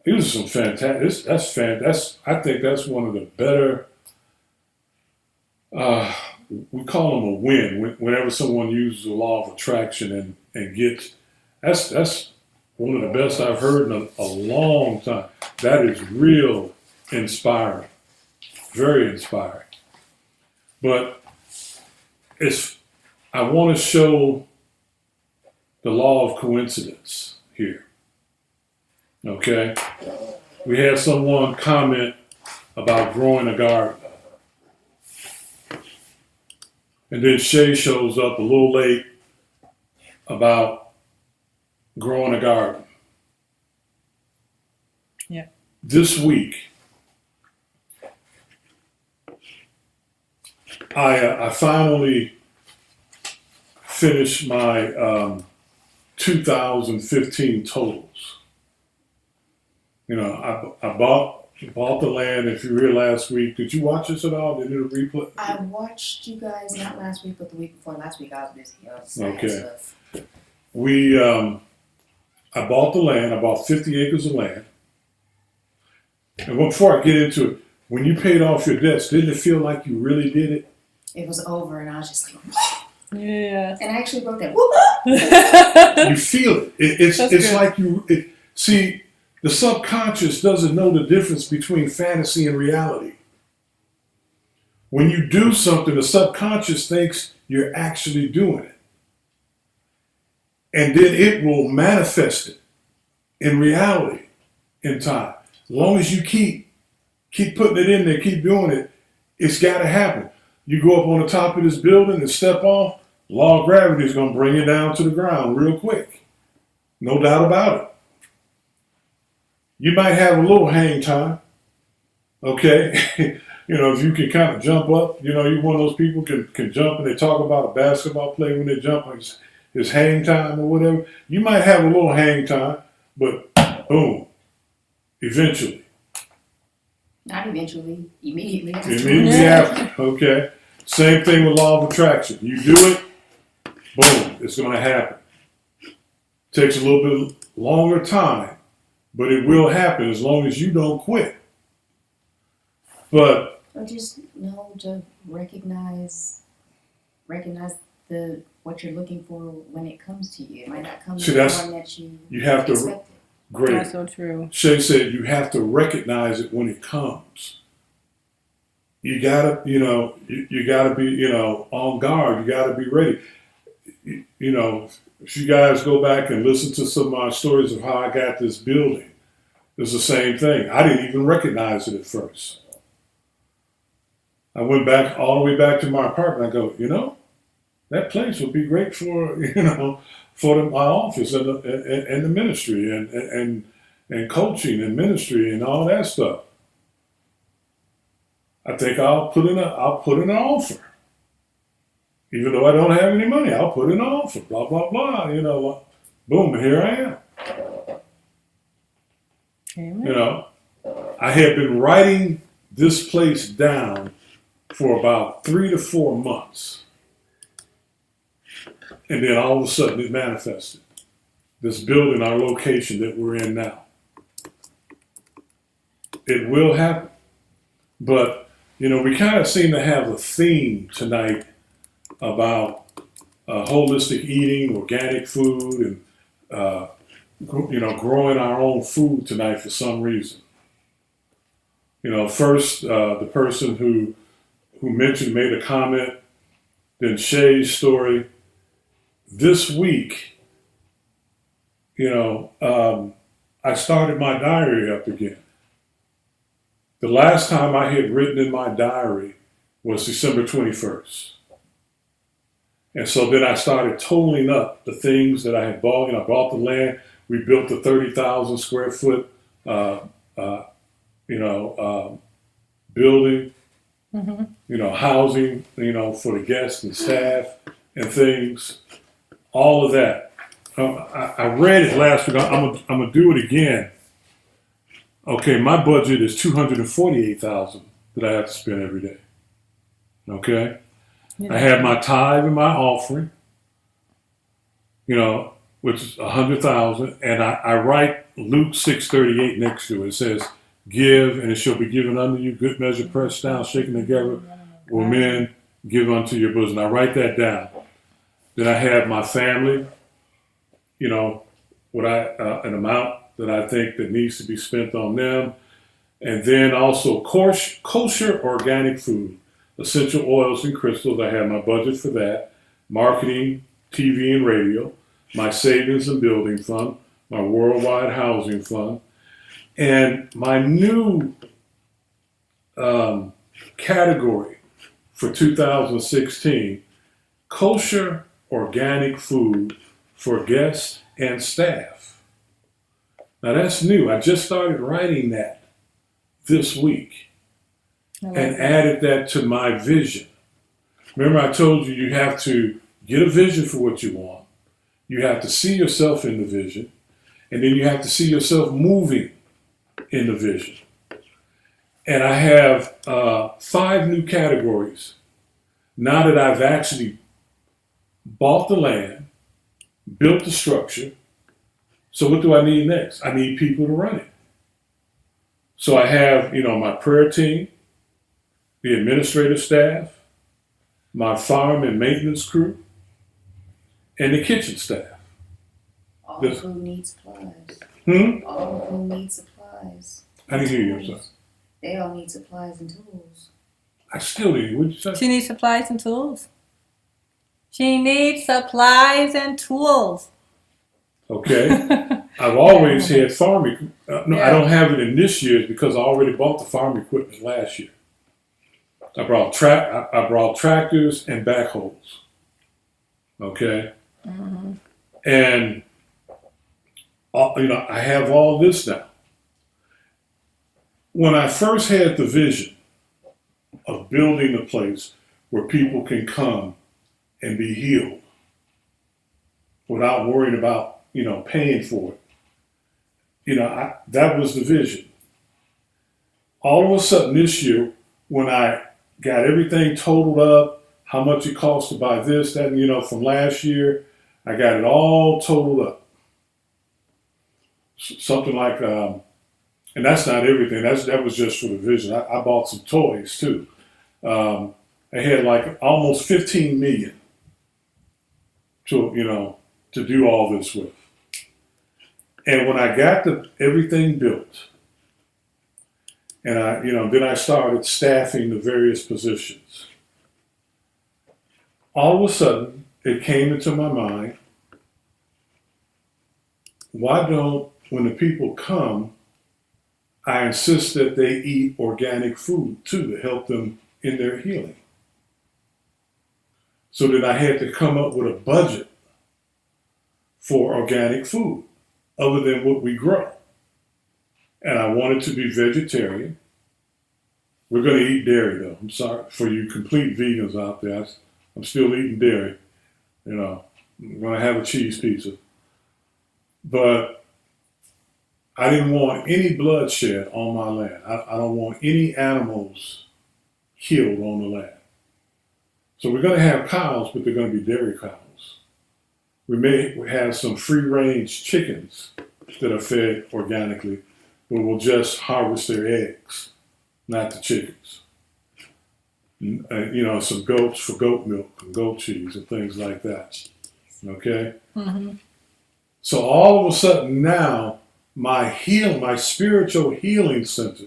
It was some fantastic. That's fantastic. I think that's one of the better. We call them a win. Whenever someone uses the law of attraction and gets, that's one of the best I've heard in a long time. That is real inspiring, very inspiring. But I want to show the law of coincidence here. Okay, we had someone comment about growing a garden. And then Shay shows up a little late about growing a garden. Yeah. This week, I finally finished my 2015 totals. You know, I bought the land. If you were here last week, did you watch this at all? Did it replay? I watched you guys not last week, but the week before. Last week I was busy. I had Okay. stuff. I bought the land. I bought 50 acres of land. And before I get into it, when you paid off your debts, didn't it feel like you really did it? It was over, and I was just like, Yeah. and I actually wrote that. You feel it. It's good. like you see. The subconscious doesn't know the difference between fantasy and reality. When you do something, the subconscious thinks you're actually doing it. And then it will manifest it in reality in time. As long as you keep putting it in there, keep doing it, it's got to happen. You go up on the top of this building and step off, law of gravity is going to bring you down to the ground real quick. No doubt about it. You might have a little hang time, okay? You know, if you can kind of jump up, you know, you're one of those people can jump, and they talk about a basketball player when they jump, it's hang time or whatever. You might have a little hang time, but boom, eventually. Not eventually, immediately. Immediately after, okay? Same thing with law of attraction. You do it, boom, it's going to happen. Takes a little bit longer time, but it will happen as long as you don't quit. But Or just know to recognize what you're looking for when it comes to you. It might not come See, in the that's- form that you you have to, expected. great. That's so true. Shay said you have to recognize it when it comes. You gotta, you gotta be, on guard. You gotta be ready. you know, if you guys go back and listen to some of my stories of how I got this building, it's the same thing. I didn't even recognize it at first. I went back all the way back to my apartment. I go, that place would be great for, for my office and the ministry and coaching and ministry and all that stuff. I think I'll put in an offer. Even though I don't have any money, I'll put in an offer, blah, blah, blah, boom, and here I am. Amen. I had been writing this place down for about 3 to 4 months. And then all of a sudden it manifested. This building, our location that we're in now. It will happen. But, we kind of seem to have a theme tonight about holistic eating, organic food, and, growing our own food tonight for some reason. First, the person who made a comment, then Shay's story. This week, I started my diary up again. The last time I had written in my diary was December 21st. And so then I started totaling up the things that I had bought. I bought the land. We built the 30,000 square foot, building, housing, for the guests and staff and things, all of that. I read it last week. I'm gonna do it again. Okay, my budget is $248,000 that I have to spend every day. Okay, I have my tithe and my offering, which is $100,000, and I write Luke 6:38 next to it. It says, "Give, and it shall be given unto you, good measure, pressed down, shaken together, will men give unto your bosom." I write that down. Then I have my family, an amount that I think that needs to be spent on them. And then also kosher organic food, essential oils and crystals. I have my budget for that. Marketing, TV and radio, my savings and building fund, my worldwide housing fund, and my new category for 2016, kosher organic food for guests and staff. Now that's new. I just started writing that this week and added that to my vision. Remember I told you have to get a vision for what you want. You have to see yourself in the vision, and then you have to see yourself moving in the vision. And I have 5 new categories now that I've actually bought the land, built the structure. So what do I need next? I need people to run it. So I have, my prayer team, the administrative staff, my farm and maintenance crew, and the kitchen staff. All who need supplies. All who need supplies. I didn't hear you, I'm sorry. They all need supplies and tools. I still need you. What'd you say? She needs supplies and tools. She needs supplies and tools. Okay. I've always had farm equipment. I don't have it in this year because I already bought the farm equipment last year. I brought tractors and backhoes. Okay. Mm-hmm. And I have all this now. When I first had the vision of building a place where people can come and be healed without worrying about paying for it. That was the vision. All of a sudden this year, when I got everything totaled up, how much it cost to buy this, that, from last year, I got it all totaled up. Something like, and that's not everything. That was just for the vision. I bought some toys too. I had like almost 15 million to do all this with. And when I got everything built, and then I started staffing the various positions. All of a sudden, it came into my mind, why don't, when the people come, I insist that they eat organic food too to help them in their healing. So then I had to come up with a budget for organic food other than what we grow. And I wanted to be vegetarian. We're going to eat dairy though. I'm sorry for you complete vegans out there. I'm still eating dairy. You know, I'm going to have a cheese pizza. But I didn't want any bloodshed on my land. I don't want any animals killed on the land. So we're going to have cows, but they're going to be dairy cows. We may have some free-range chickens that are fed organically, but we'll just harvest their eggs, not the chickens. You know, some goats for goat milk and goat cheese and things like that. Okay? Mm-hmm. So all of a sudden now, my spiritual healing center,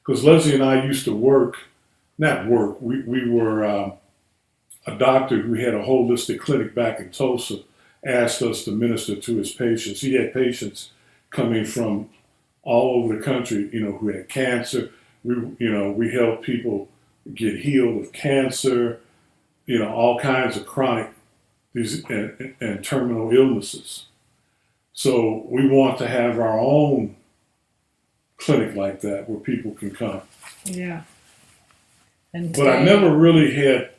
because Leslie and I used to we were a doctor who had a holistic clinic back in Tulsa, asked us to minister to his patients. He had patients coming from all over the country, you know, who had cancer. We helped people get healed of cancer, you know, all kinds of chronic and terminal illnesses. So we want to have our own clinic like that where people can come. Yeah. But I never really had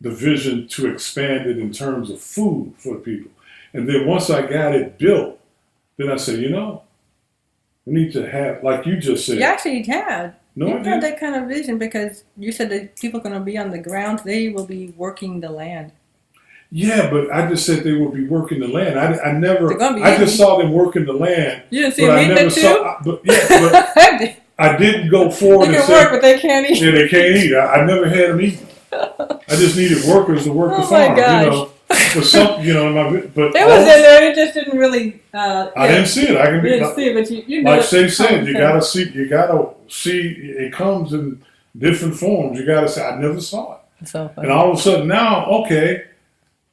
the vision to expand it in terms of food for people. And then once I got it built, then I said, you know, we need to have, like you just said. You actually had. No, You I had didn't. that kind of vision because you said that people are going to be on the ground. They will be working the land. Yeah, but I just said they would be working the land. I never, They're gonna be I just eating. saw them working the land. You didn't see But them I eating never it too? saw, but I didn't go forward They and can work, say, but they can't eat. yeah, they can't eat. I never had them eat. I just needed workers to work the Oh my farm, gosh. you know. But some, you know, but It was in there. It just didn't really. I didn't see it. I can You be didn't see it, but you know. like it's Shay said. common You sense. gotta see. It comes in different forms. You gotta say, I never saw it. It's so funny. And all of a sudden now, okay,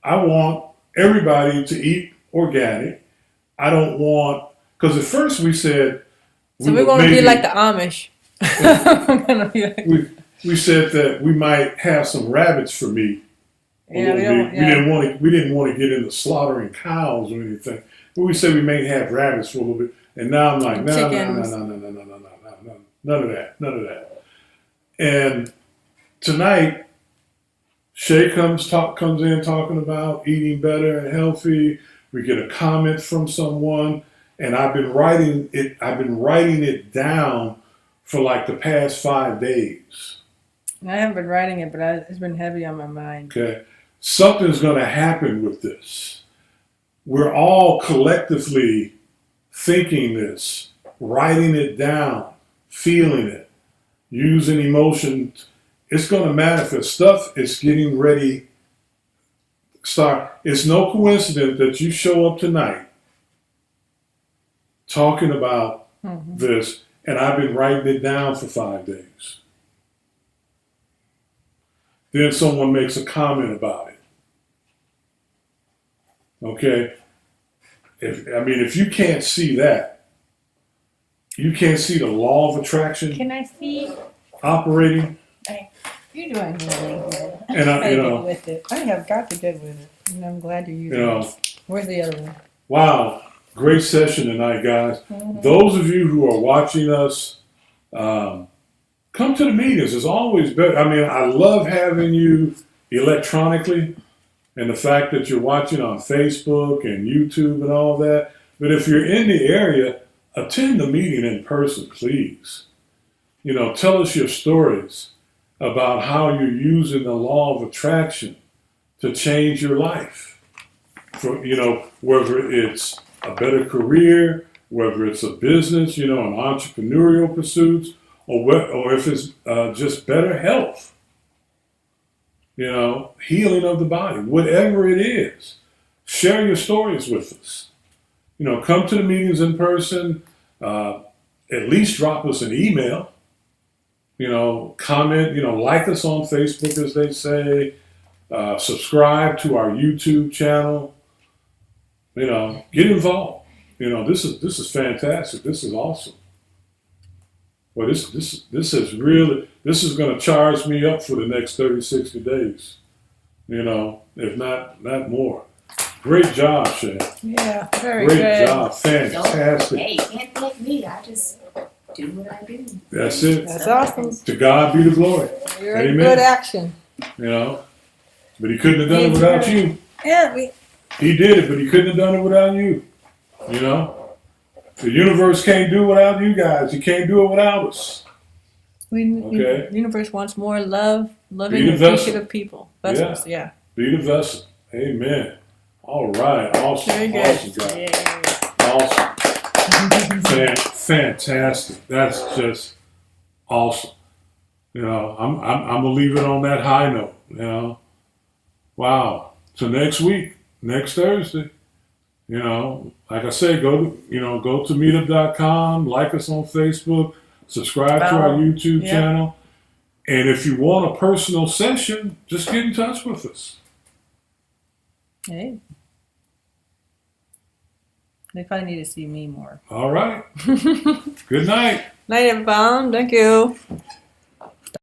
I want everybody to eat organic. I don't want, because at first we said So would we're going to be maybe- like the Amish. We're gonna be like, we said that we might have some rabbits for meat. a yeah, little bit. we don't. We didn't want to get into slaughtering cows or anything. But we said we may have rabbits for a little bit. And now I'm like, no, Chickens. none of that. And tonight, Shay comes in talking about eating better and healthy. We get a comment from someone, and I've been writing it down for like the past 5 days. I haven't been writing it, but it's been heavy on my mind. Okay, something's going to happen with this. We're all collectively thinking this, writing it down, feeling it, using emotion. It's going to manifest. Stuff is getting ready. It's no coincidence that you show up tonight talking about this, and I've been writing it down for 5 days. Then someone makes a comment about it. Okay? If you can't see that, you can't see the law of attraction Can I see? operating. You're doing really good. And I- gotta you get know- with it. I have got to get with it. And I'm glad you're using You know, it. Where's the other one? wow, great session tonight, guys. Mhm. Those of you who are watching us, come to the meetings. It's always better. I love having you electronically and the fact that you're watching on Facebook and YouTube and all that. But if you're in the area, attend the meeting in person, please. You know, tell us your stories about how you're using the law of attraction to change your life. For, you know, whether it's a better career, whether it's a business, you know, an entrepreneurial pursuits, or if it's just better health, you know, healing of the body, whatever it is, share your stories with us. You know, come to the meetings in person, at least drop us an email, you know, comment, you know, like us on Facebook, as they say, Subscribe to our YouTube channel. Get involved. This is fantastic. This is awesome. Well, this is going to charge me up for the next 30, 60 days. If not more. Great job, Shay. Yeah, very Great good. job. Fantastic. Hey, you can't thank me. I just do what I do. That's it. That's awesome. To God be the glory. You're in Amen. good action. But he couldn't have done it without you. Yeah, He did it, but he couldn't have done it without you. The universe can't do it without you guys. He can't do it without us. Okay. The universe wants more loving, Be the vessel. appreciative people. Vessels, yeah. Be the vessel. Amen. All right. Awesome. Very good. Awesome, guys. Awesome. Fantastic. That's just awesome. I'm gonna leave it on that high note. Wow. So next week, next Thursday, like I say, go to meetup.com, like us on Facebook, subscribe to our YouTube channel, and if you want a personal session, just get in touch with us. Hey. They probably need to see me more. All right. Good night. Night, everyone. Thank you.